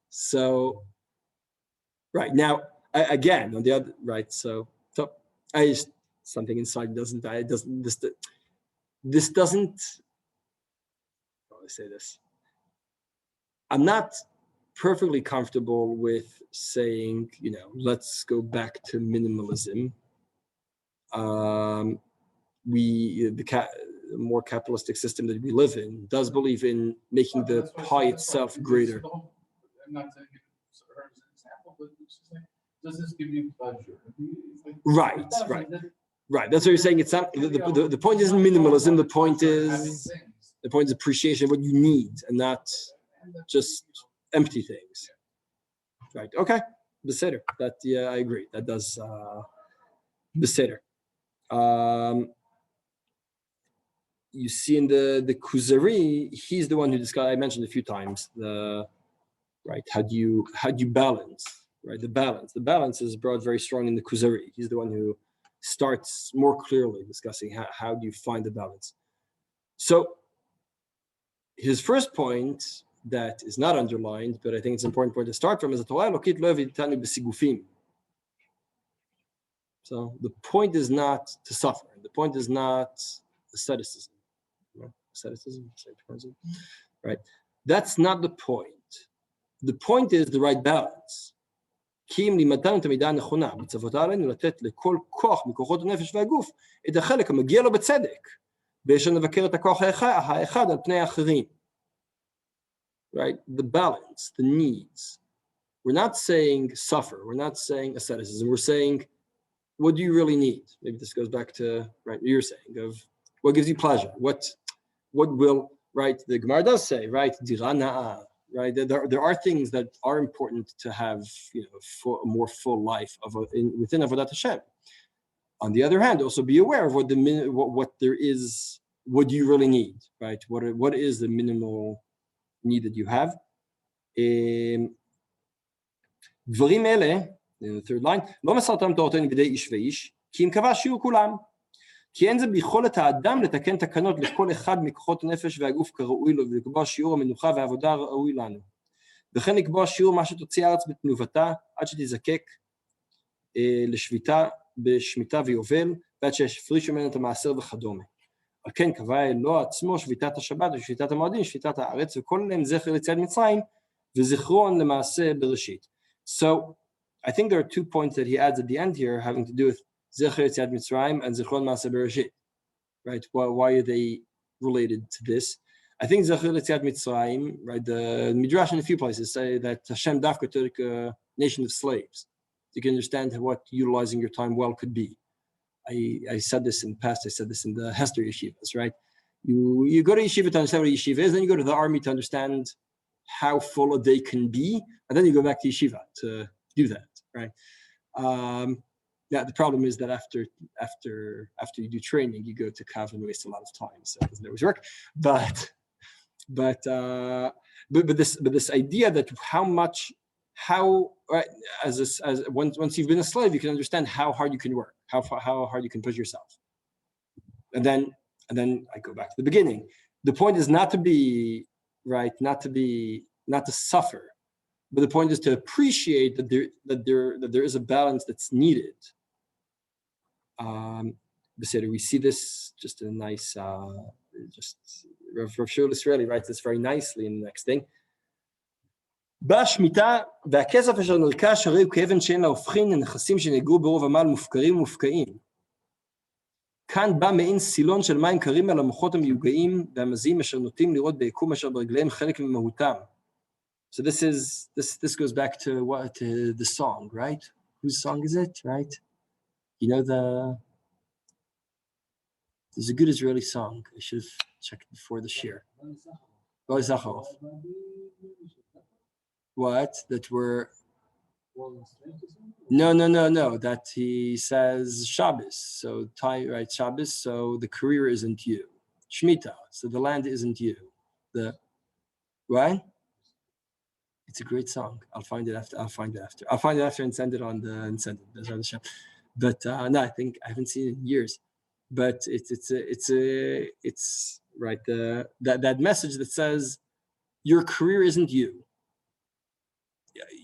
So, right now, again, on the other, right. So I just, something inside doesn't die. It doesn't. This doesn't. How do I say this? I'm not perfectly comfortable with saying, let's go back to minimalism. The more capitalistic system that we live in does believe in making the pie itself greater. I'm not saying it's her as an example, but it's just like, does this give you pleasure? Right. That's what you're saying. It's not the point isn't minimalism. The point is appreciation of what you need and not just empty things. Right. Okay. Beseder. That I agree. That does Beseder. You see in the Kuzari, he's the one who discussed. I mentioned a few times how do you balance, right? The balance is brought very strong in the Kuzari. He's the one who starts more clearly discussing how do you find the balance. So his first point that is not underlined, but I think it's an important point to start from, is that Torah Elokit lo havitanu b'sigufim. So the point is not to suffer. The point is not asceticism. Asceticism, right? That's not the point. The point is the right balance. כי אם לימדנו את המידה הנכונה, מצוותה עלינו לתת לכל כוח מכוחות הנפש והגוף את החלק המגיע לו בצדק, ויש לבקר את הכוח האחד על פני האחרים. Right? The balance, the needs. We're not saying suffer. We're not saying asceticism. We're saying, what do you really need? Maybe this goes back to what you're saying of what gives you pleasure. What will, right? The Gemara does say, right? Dira na'ah, right? There are things that are important to have, for a more full life within Avodat Hashem. On the other hand, also be aware of what there is. What do you really need, right? What is the minimal need that you have? דברים אלה, in the third line, לא מסרתם תורתנו בידי איש ואיש, כי אם קבע שיעור כולם. כי אין זה ביכולת האדם לתקן תקנות לכל אחד מכוחות הנפש והגוף כראוי לו, ולקבוע שיעור המנוחה והעבודה הראוי לנו. וכן לקבוע שיעור מה שתוציא הארץ בתנובתה, עד שתזקק לשביתה בשמיטה ויובל, ועד שיפרישו ממנו את המעשר וכדומה. על כן קבע אלוה עצמו שביתת השבת ושביתת המועדים, שביתת הארץ, וכל אליהם זכר ליציאת מצרים, וזיכרון למעשה בראשית. So, I think there are 2 points that he adds at the end here having to do with Zecher Yetziat Mitzrayim and Zichron Maaseh Bereshit. Right? Why are they related to this? I think Zecher Yetziat Mitzrayim, right? The Midrash in a few places say that Hashem Dafka took a nation of slaves. You can understand what utilizing your time well could be. I said this in the past. I said this in the Hester yeshivas, right? You go to yeshiva to understand what a yeshiva is, then you go to the army to understand how full a day can be, and then you go back to yeshiva to do that, right? The problem is that after you do training, you go to Kav and waste a lot of time, so it doesn't always work. But this idea that once you've been a slave, you can understand how hard you can work, how hard you can push yourself, and then I go back to the beginning. The point is not to be right, not to suffer, But the point is to appreciate that there is a balance that's needed. We see this just in a nice, Rav Shiur Israeli writes this very nicely in the next thing. בשמיטה, והכסף אשר נרכש הרי הוא כאבן שאין לה הופכין לנכסים שנאגרו ברוב עמל מופקרים ומופקעים. כאן בא מעין סילון של מים קרים על המוחות המיוגעים והמזיעים אשר נוטים לראות ביקום אשר ברגליהם חלק ממהותם. So this goes back to the song, right? Whose song is it, right? You know there's a good Israeli song. I should have checked before the Shiur. What? That were... No. That he says Shabbos. So, right, Shabbos. So the career isn't you. Shemita. So the land isn't you. Right? It's a great song. I'll find it after and send it on and send it. But no, I think I haven't seen it in years. But it's right. That message that says your career isn't you.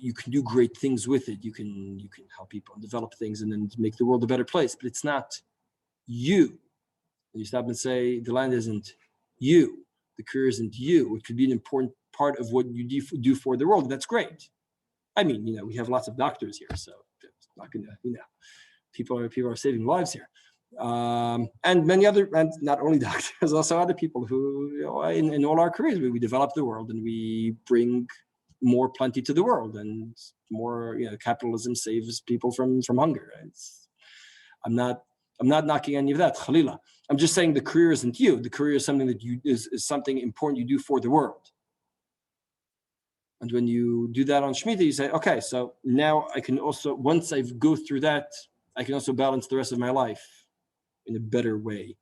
You can do great things with it. You can help people and develop things and then make the world a better place. But it's not you. You stop and say the land isn't you. The career isn't you. It could be an important part of what you do for the world. That's great. I mean, we have lots of doctors here, so it's not gonna, people are saving lives here. And many other, and not only doctors, also other people who, in all our careers, we develop the world and we bring more plenty to the world, and more, capitalism saves people from hunger. I'm not knocking any of that, Khalila. I'm just saying the career isn't you. The career is something that is something important you do for the world. And when you do that on Shemitah, you say, okay, so now I can also, once I go through that, I can also balance the rest of my life in a better way.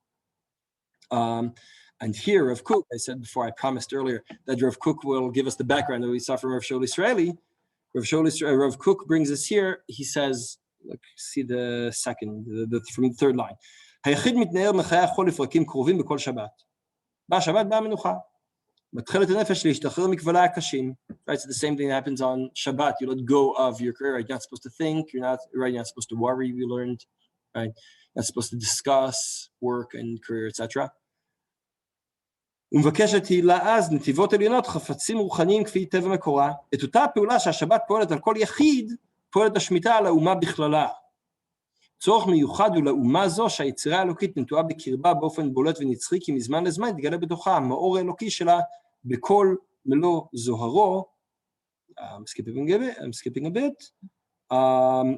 And here, Rav Kook, I said before, I promised earlier that Rav Kook will give us the background that we saw from Rav Shiur Israeli. Rav Kook brings us here. He says, look, see the second, from the third line. היחיד מתנער מחיי החול לפרקים קרובים בכל שבת. באה שבת, באה מנוחה. מתחילת הנפש להשתחרר מכבלי הקשים. Right, so the same thing happens on Shabbat. You let go of your career. Right? You're not supposed to think. You're not supposed to worry. We learned, right? You're not supposed to discuss work and career, etc. ומבקשת היא אז נתיבות עליונות חפצים רוחניים כפי טבע מקורה. את אותה הפעולה שהשבת פועלת על כל יחיד, פועלת השמיטה על האומה בכללה. צורך מיוחד הוא לאומה זו שהיצירה האלוקית נטועה בקרבה באופן בולט ונצחי, כי מזמן לזמן יתגלה בתוכה המאור האלוקי שלה בכל מלוא זוהרו. I'm skipping a bit.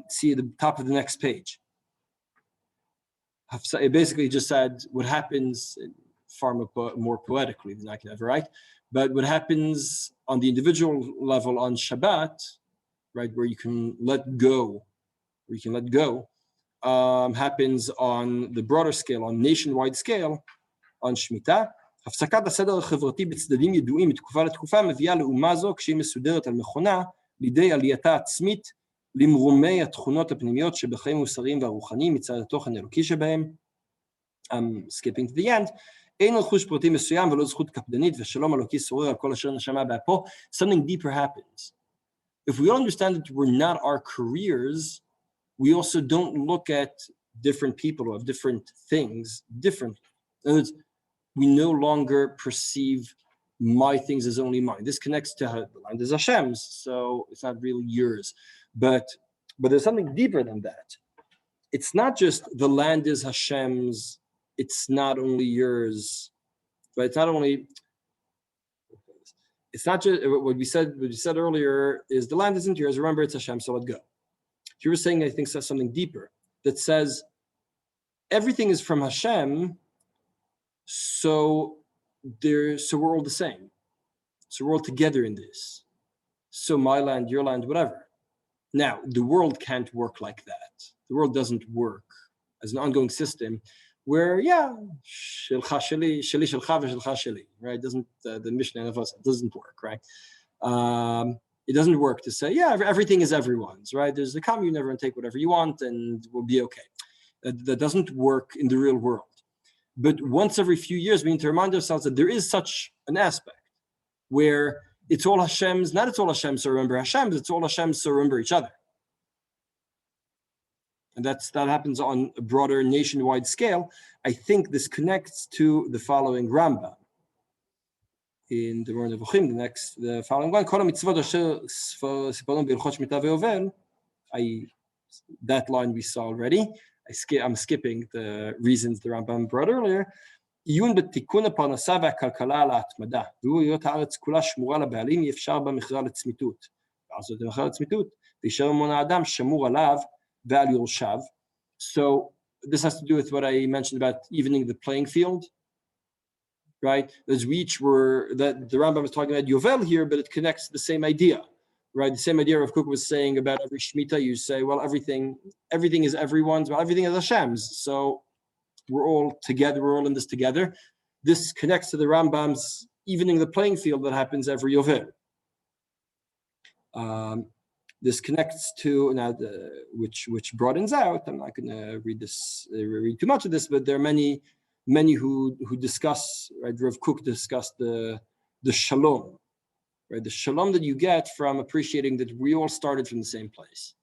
See at the top of the next page. It basically just said what happens far more poetically than I can ever write, but what happens on the individual level on Shabbat, right, where you can let go, happens on the broader scale, on nationwide scale, on Shemitah. הפסקת הסדר החברתי בצדדים ידועים מתקופה לתקופה מביאה לאומה זו כשהיא מסודרת על מכונה לידי עלייתה עצמית למרומי התכונות הפנימיות שבחיים המוסריים והרוחניים מצד התוכן האלוקי שבהם. I'm skipping to the end. אין רכוש פרטי מסוים ולא זכות קפדנית ושלום אלוקי שורר על כל אשר נשמה באפו. Something deeper happens. If we understand that we're not our careers, we also don't look at different people who have different things differently. In other words, we no longer perceive my things as only mine. This connects to the land is Hashem's, so it's not really yours. But there's something deeper than that. It's not just the land is Hashem's, it's not only yours, but it's not just what we said earlier is the land isn't yours. Remember, it's Hashem, so let go. You were saying, I think, says something deeper that says everything is from Hashem, so we're all the same. So we're all together in this. So my land, your land, whatever. Now, the world can't work like that. The world doesn't work as an ongoing system where, shelcha sheli, sheli shelcha v'shelcha sheli, right? Doesn't the Mishnah of us doesn't work, right? It doesn't work to say, everything is everyone's, right? There's a commune, everyone take whatever you want and we'll be okay. That doesn't work in the real world. But once every few years, we need to remind ourselves that there is such an aspect where it's all Hashem's, not it's all Hashem's, so remember Hashem's, it's all Hashem's, so remember each other. And that happens on a broader nationwide scale. I think this connects to the following Rambam in the Morenu, the following one. That line we saw already. I'm skipping the reasons the Rambam brought earlier. עיון בתיקון הפרנסה והכלכלה על ההתמדה, והוא היות הארץ כולה שמורה לבעלים, אי אפשר במכירה לצמיתות. ואז זאת מכירה לצמיתות, וישאר ממון האדם שמור עליו ועל יורשיו. So this has to do with what I mentioned about evening the playing field, right? As we each were, that the Rambam is talking about Yovel here, but it connects to the same idea, right? The same idea Rav Kook was saying about every Shemitah. You say, well, everything is everyone's, well, everything is Hashem's. So we're all together, we're all in this together. This connects to the Rambam's evening the playing field that happens every Yovel. This connects to now which broadens out. I'm not going to read too much of this, but there are many who discuss, right? Rav Kook discussed the shalom, right? The shalom that you get from appreciating that we all started from the same place.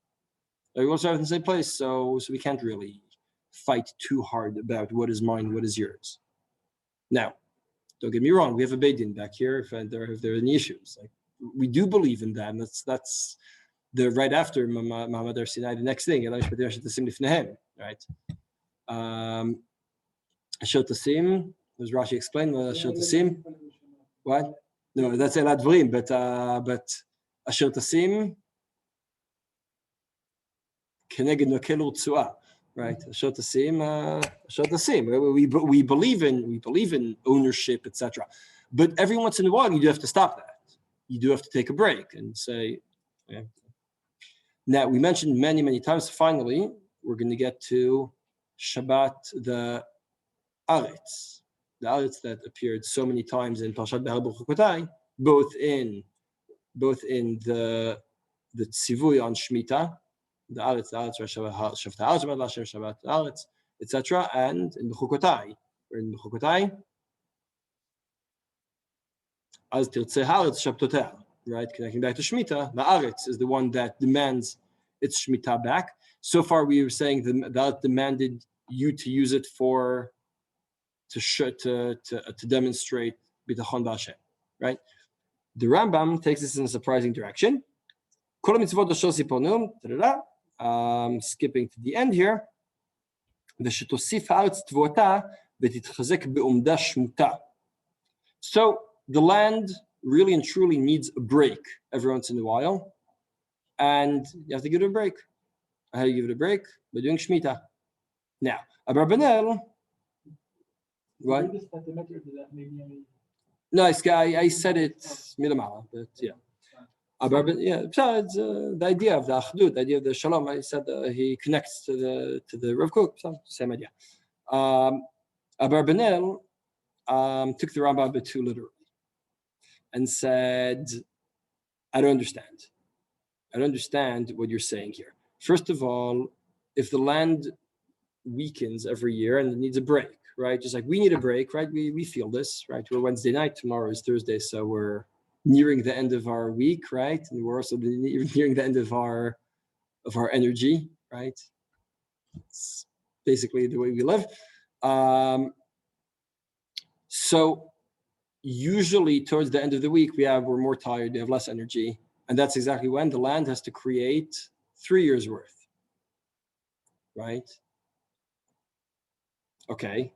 We all started from the same place, so we can't really fight too hard about what is mine, what is yours. Now, don't get me wrong, we have a Beit Din back here if there are any issues. Like, we do believe in that, and that's the right after Muhammad Ar Sinai, the next thing, right? Asher Tasim, as Rashi explained, Asher Tasim. What? No, that's Elad Vrim, but Asher Tasim Keneged Nokel Utzua. Right, we believe in ownership, etc. But every once in a while, you do have to stop that. You do have to take a break and say. Yeah. Now we mentioned many times. Finally, we're going to get to Shabbat, the Aretz that appeared so many times in Parashat Behar B'Chukotai, both in the tzivui on Shemita. The Aretz, Shavta Aretz, Lashem Shabbat Aretz, etc. And in B'Chukotai, as Tirtzeh Haaretz Shabtotea, right? Connecting back to Shemita, the Aretz is the one that demands its Shemita back. So far, we were saying that demanded you to use it to demonstrate B'tachon B'Hashem, right? The Rambam takes this in a surprising direction. Skipping to the end here. So the land really and truly needs a break every once in a while, and you have to give it a break. How do you give it a break? By doing Shemitah. Now, Abarbanel, what? No, I said it milamala, but yeah. Besides the idea of the achdut, the idea of the shalom, I said he connects to the Rav Kook, so same idea. Abarbanel took the Rambam a bit too literally and said, I don't understand what you're saying here. First of all, if the land weakens every year and it needs a break, right? Just like we need a break, right? We feel this, right? We're Wednesday night, tomorrow is Thursday, so we're nearing the end of our week, right? And we're also nearing the end of our energy, right? It's basically the way we live. So usually towards the end of the week, we're more tired, we have less energy. And that's exactly when the land has to create 3 years worth, right? Okay.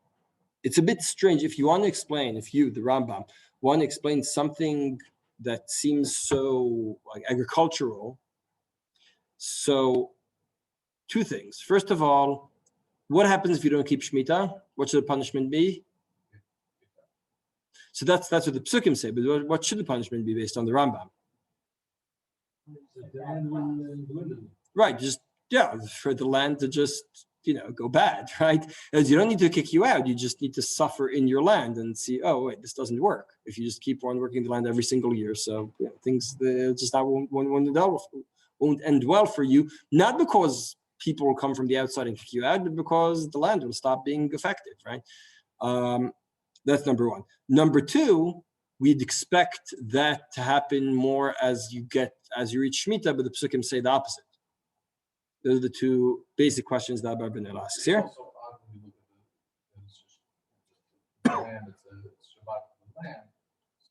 It's a bit strange. If you want to explain, the Rambam, want to explain something that seems so like agricultural. So 2 things. First of all, what happens if you don't keep Shemitah? What should the punishment be? So that's what the Psukim say, but what should the punishment be based on the Rambam? Right, for the land to just, go bad, right? As you don't need to kick you out, you just need to suffer in your land and see, oh, wait, this doesn't work. If you just keep on working the land every single year. So things just won't end well for you, not because people will come from the outside and kick you out, but because the land will stop being effective, right? That's number one. Number two, we'd expect that to happen more as you reach Shemitah, but the Psukim say the opposite. Those are the two basic questions that Barbanel asks here. It's also odd when you look at the land, it's a Shabbat for the land.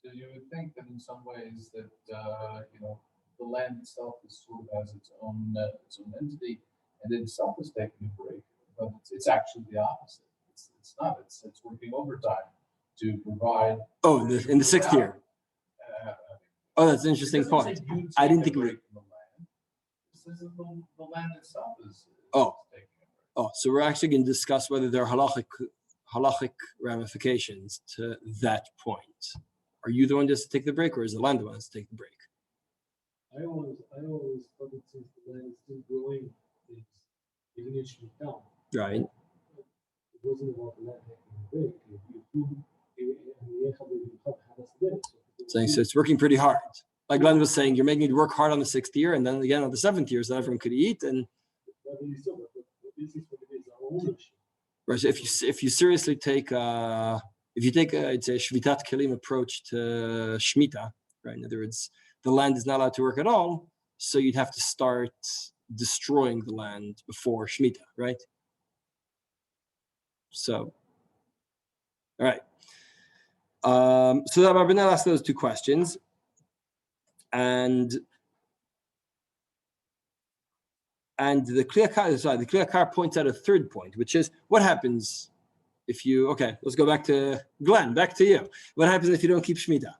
So you would think that in some ways that, the land itself is sort of has its own entity, and it itself is taking a break, but it's actually the opposite. It's not. It's working overtime to provide. Oh, in the 6th year. Oh, that's an interesting point. I didn't think we. It says that the land itself is Oh. taking a break. Oh, so we're actually going to discuss whether there are halachic ramifications to that point. Are you the one just to take the break, or is the land the one to take the break? I always thought that since the land is still growing, it's even in Shemita. Right. It wasn't about the land taking a break. So it's working pretty hard. Like Glenn was saying, you're making it work hard on the 6th year, and then again on the 7th year, so everyone could eat. And right, so if you seriously take it's a shvitat kelim approach to Shemita, right? In other words, the land is not allowed to work at all, so you'd have to start destroying the land before Shemita, right? So, all right. So that Barbanel asked those two questions, and the Kliyakar points out a third point, which is what happens if you. Okay, let's go back to Glenn. Back to you. What happens if you don't keep Shemitah?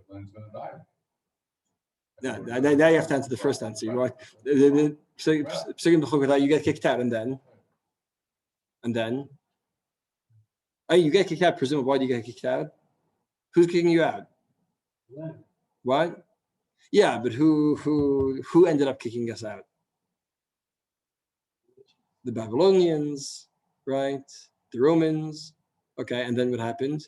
Land's gonna die. Now you have to answer the first answer. You like you get kicked out, and then you get kicked out. Presumably, why do you get kicked out? Who's kicking you out? Land. What? Yeah, but who ended up kicking us out? The Babylonians, right? The Romans. Okay, and then what happened?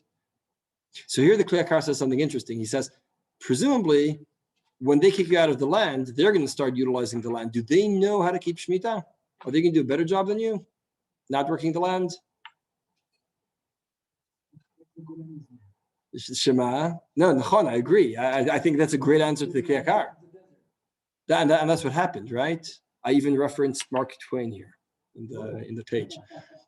So here the Kliyakar says something interesting. He says, presumably, when they kick you out of the land, they're going to start utilizing the land. Do they know how to keep Shemitah? Are they going to do a better job than you? Not working the land? Shema? No, Nachon, I agree. I think that's a great answer to the Kliyakar. And that's what happened, right? I even referenced Mark Twain here in the page.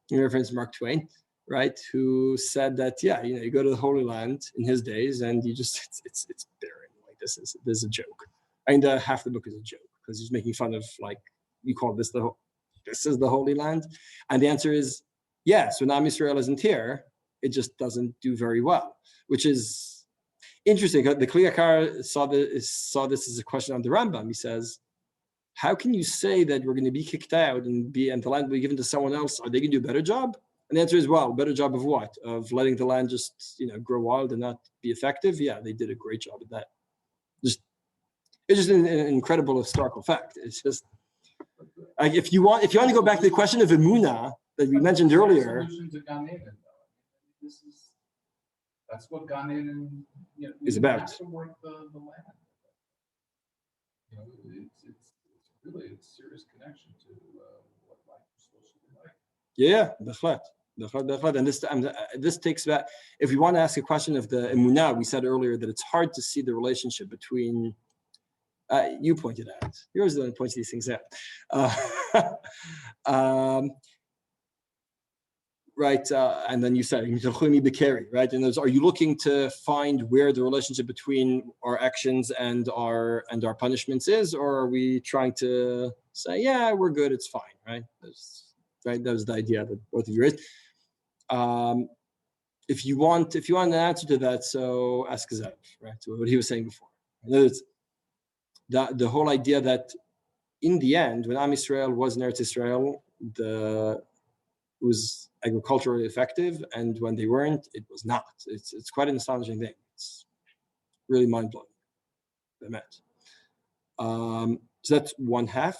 You referenced Mark Twain, right? Who said that, you go to the Holy Land in his days, and you just it's barren. Like this is a joke. And half the book is a joke because he's making fun of, like, you call this this is the Holy Land, and the answer is yes. When Am Yisrael isn't here, it just doesn't do very well, which is interesting. The Kliyakar saw this as a question on the Rambam. He says, how can you say that we're going to be kicked out and the land will be given to someone else? Are they going to do a better job? And the answer is, well, better job of what? Of letting the land just grow wild and not be effective? Yeah, they did a great job at that. It's just an incredible historical fact. It's just like if you want to go back to the question of Emunah that we mentioned earlier. That's what Gan Eden is about. Have to work the land. It's really a serious connection to what life is supposed to be like. Yeah, and this takes back. If we want to ask a question of the Emunah, we said earlier that it's hard to see the relationship between. You pointed out. You're the one who points these things out. Right, and then you said, right? And are you looking to find where the relationship between our actions and our punishments is, or are we trying to say, yeah, we're good, it's fine, right? That was the idea that both of you raised. If you want an answer to that, so ask Zev, right? So what he was saying before. In other words, the whole idea that in the end, when Am Yisrael was in Eretz Yisrael, it was agriculturally effective, and when they weren't, it was not. It's quite an astonishing thing. It's really mind-blowing. So that's one half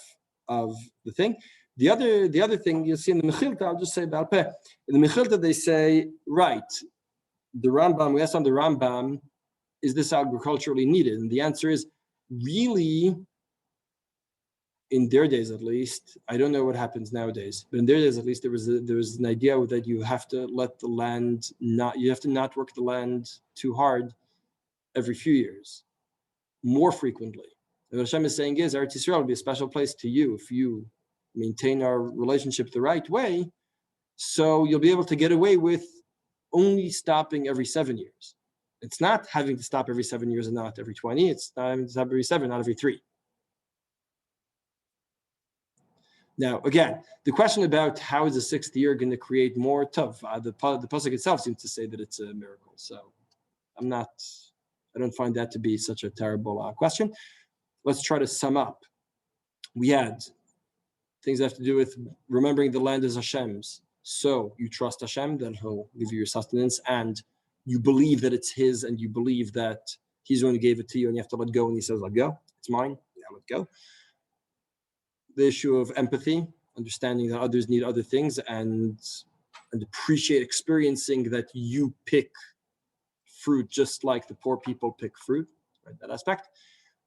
of the thing. The other thing you'll see in the Mechilta, I'll just say Baal Peh. In the Mechilta, they say, right, the Rambam, we asked on the Rambam, is this agriculturally needed? And the answer is, really, in their days at least, I don't know what happens nowadays, but in their days at least, there was an idea that you have to let the land you have to not work the land too hard every few years, more frequently. And what Hashem is saying is, Eretz Yisrael will be a special place to you if you maintain our relationship the right way. So you'll be able to get away with only stopping every 7 years. It's not having to stop every 7 years and not every 20. It's not having to stop every 7, not every 3. Now, again, the question about how is the 6th year going to create more tov, the pasuk itself seems to say that it's a miracle. So I don't find that to be such a terrible question. Let's try to sum up. We had things that have to do with remembering the land is Hashem's. So you trust Hashem, then He'll give you your sustenance, and you believe that it's His, and you believe that He's the one who gave it to you, and you have to let go. And He says, "Let go. It's mine. Yeah, let go." The issue of empathy, understanding that others need other things, and appreciate experiencing that you pick fruit just like the poor people pick fruit. Right? That aspect.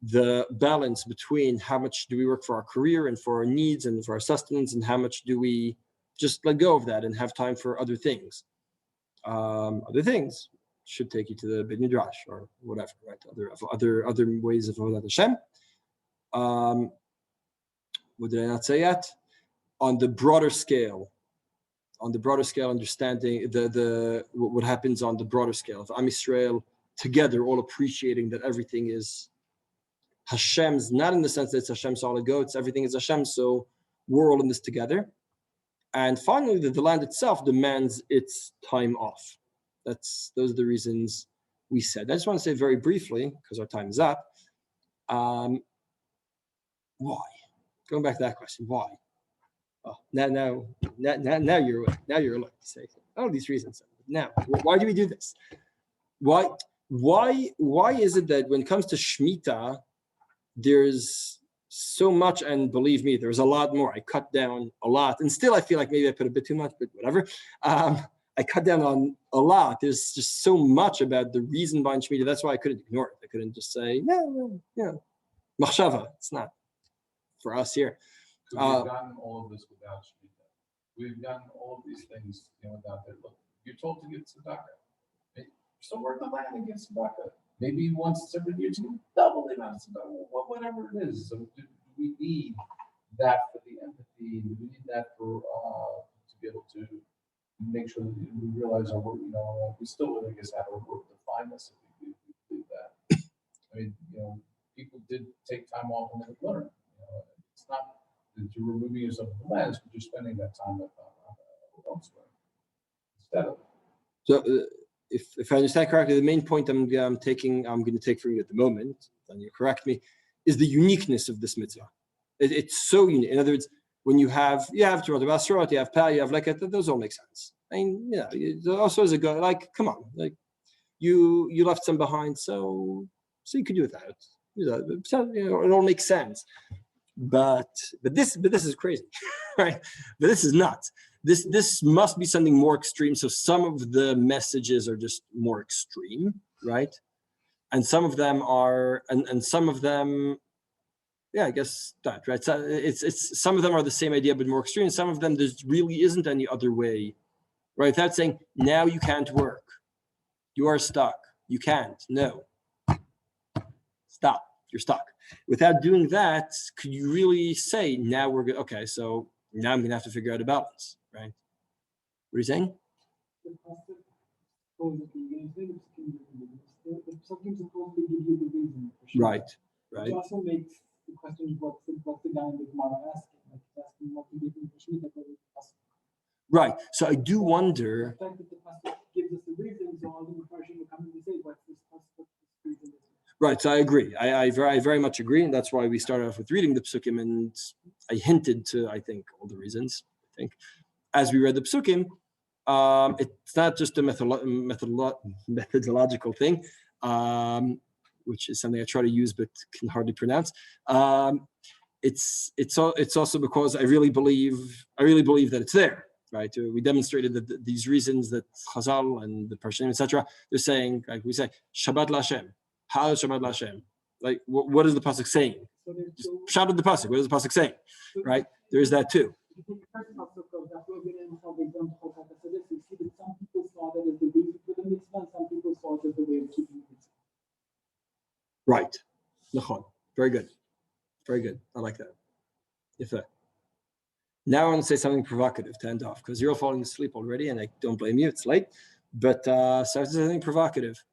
The balance between how much do we work for our career and for our needs and for our sustenance, and how much do we just let go of that and have time for other things. Other things should take you to the Beit Midrash or whatever, right? Other ways of Avodat Hashem. What did I not say yet? On the broader scale, understanding what happens on the broader scale of Am Yisrael together, all appreciating that everything is Hashem's, not in the sense that it's Hashem's solid go, it's everything is Hashem, so we're all in this together. And finally, the land itself demands its time off. Those are the reasons we said. I just want to say very briefly, because our time is up, why? Going back to that question, why? Oh, now you're allowed to say all these reasons. Now, why do we do this? Why is it that when it comes to Shemitah, there's so much, and believe me, there's a lot more. I cut down a lot, and still I feel like maybe I put a bit too much, but whatever. I cut down on a lot. There's just so much about the reason behind Shemitah. That's why I couldn't ignore it. I couldn't just say, no, machshava. It's not for us here. So we've gotten all of this without Shemita. We've gotten all of these things, without that. Look, you're told to give tzedakah. You're still working the land and give tzedakah. Maybe once every year to double the amount of tzedakah, whatever it is. So do we need that for the empathy? Do we need that for to be able to make sure that we realize our work? We still would, I guess, have our work define us if we did that. I mean, people did take time off and they learn. It's not that you're removing yourself from the lens, but you're spending that time elsewhere instead of. So, if I understand correctly, the main point I'm going to take from you at the moment, and you correct me, is the uniqueness of this mitzvah. It's so unique. In other words, when you have Torah Basrot, you have Pal, you have Leket, those all make sense. I mean, also as a guy, like, come on, like you left some behind, so you could do it without. It all makes sense. But this is crazy, right? But this is nuts. This must be something more extreme. So some of the messages are just more extreme, right? And some of them are, and some of them, I guess that, right? So it's some of them are the same idea but more extreme. Some of them there really isn't any other way, right? Without saying now you can't work, you are stuck, you can't. No, stop. You're stuck. Without doing that, could you really say now we're good? Okay, so now I'm gonna have to figure out a balance, right? What are you saying? Right. Which also makes the question what's the guy in the Gemara asking? Like he's asking what to do for Shemitah. Right. So I do wonder. The fact that the pastor gives us the reason, so all the Mepharshim will come and say, what's this reason? Right, so I agree. I very much agree, and that's why we started off with reading the Psukim, and I hinted to, I think, all the reasons. I think, as we read the Psukim, it's not just a methodological thing, which is something I try to use but can hardly pronounce. It's also because I really believe that it's there. Right, we demonstrated that these reasons that Chazal and the Parshanim, etc., they're saying, like we say, Shabbat Lashem. How is Shabbat Lashem? Like, what is the pasuk saying? So there's two. Shout out the pasuk. What is the pasuk saying? Right? There is that too. The first pasuk of that we're going to how they don't hold that. So this, you see that some people saw that as the way for the mitzvah, and some people saw it as the way of keeping the mitzvah. Right. Nachon. Very good. Very good. I like that. If now I want to say something provocative to end off because you're all falling asleep already, and I don't blame you. It's late, but so I have to say something provocative.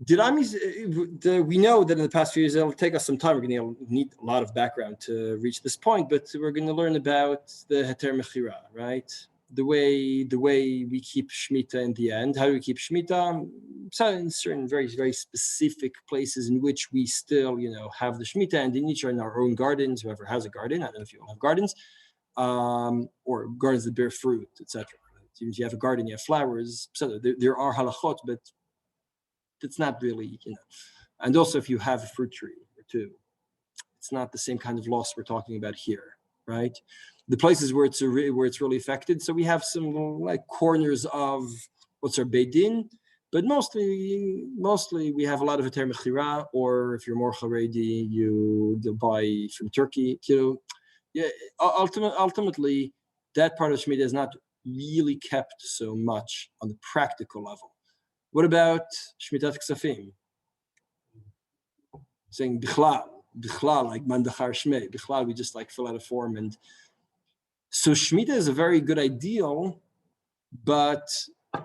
We know that in the past few years it'll take us some time. We're going to need a lot of background to reach this point, but we're going to learn about the heter mechira, right? The way we keep Shemita in the end. How do we keep Shemita? So in certain very, very specific places in which we still, have the Shemita, and in each are in our own gardens. Whoever has a garden, I don't know if you all have gardens, or gardens that bear fruit, etc. Even if you have a garden, you have flowers. So there are halachot, but it's not really, And also, if you have a fruit tree or two, it's not the same kind of loss we're talking about here, right? The places where it's really affected. So we have some like corners of what's our Beit Din, but mostly we have a lot of heter mechira, or if you're more Haredi, you buy from Turkey. Yeah. Ultimately, that part of Shemitah is not really kept so much on the practical level. What about Shmitat Ksafim? Saying Bichlal, like Mandachar Shmei. Bichlal, we just like fill out a form. And so Shemitah is a very good ideal, but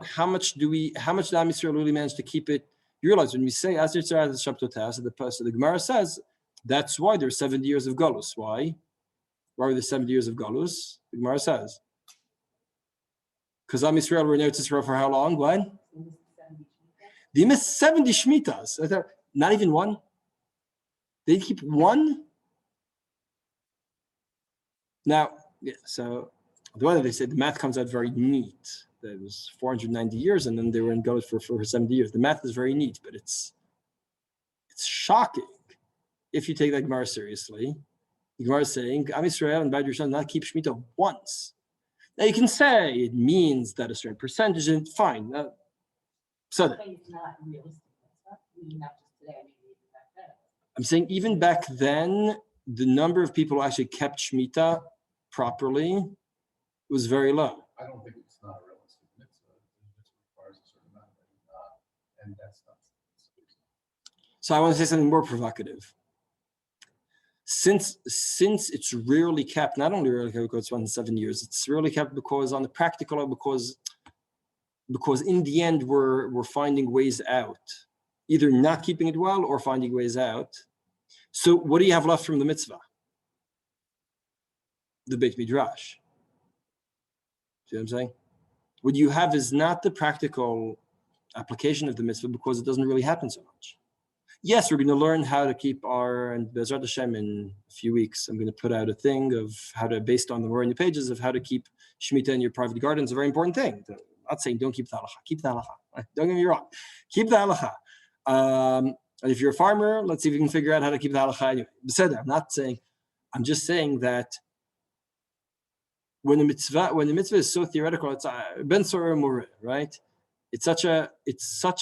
how much do Am Yisrael really manage to keep it? You realize when we say As Yitzhak Shabtotas, the Gemara says that's why there's 70 years of Galus. Why? Why are there 70 years of Galus? The Gemara says. Because Am Yisrael were in Eretz Yisrael for how long? When? They missed 70 Shmitas. Not even one. They keep one. Now, so the way they said the math comes out very neat. That was 490 years, and then they were in Galus for 70 years. The math is very neat, but it's shocking if you take that Gemara seriously. The Gemara is saying Am Yisrael and Bad Yerushalayim not keep Shemitah once. Now you can say it means that a certain percentage, and fine. So It's not realistic. Not just today. Even back then. I'm saying even back then, the number of people who actually kept Shemitah properly was very low. I don't think it's not a realistic mitzvah. It requires a certain amount, and that's not. So I want to say something more provocative. Since it's rarely kept, not only rarely kept because it's 1 in 7 years, it's rarely kept because on the practical level, because in the end we're finding ways out, either not keeping it well or finding ways out. So what do you have left from the mitzvah? The Beit Midrash. See what I'm saying? What you have is not the practical application of the mitzvah because it doesn't really happen so much. Yes, we're going to learn how to keep and Bezrat Hashem in a few weeks, I'm going to put out a thing of how to, based on the Morenu pages, of how to keep Shemitah in your private garden. It's a very important thing. I'm not saying don't keep the halacha. Keep the halacha. Don't get me wrong. Keep the halacha. And if you're a farmer, let's see if you can figure out how to keep the halacha anyway. I'm just saying that when the mitzvah is so theoretical, it's ben sorah moreh, right? It's such a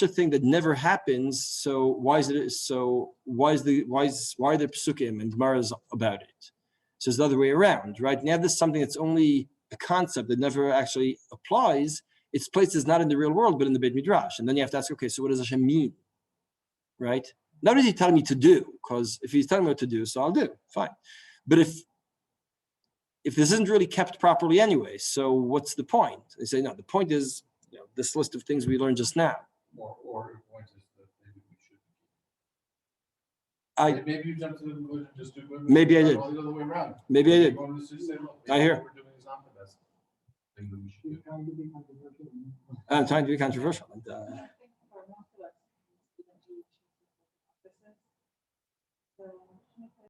thing that never happens. So why are there psukim and gemaras about it? So it's the other way around, right? Now this is something that's only a concept that never actually applies. Its place is not in the real world, but in the Beit Midrash. And then you have to ask, okay, so what does Hashem mean? Right? Not is he telling me to do, because if he's telling me what to do, so I'll do, fine. But if this isn't really kept properly anyway, so what's the point? They say, no, the point is, this list of things we learned just now. Or the point is that maybe we should. Maybe you jumped to the conclusion just do it. Maybe I did. All the other way around. Maybe I did. I hear. What we're doing is not the best thing that we should do. You're trying to be controversial. I'm trying to be controversial.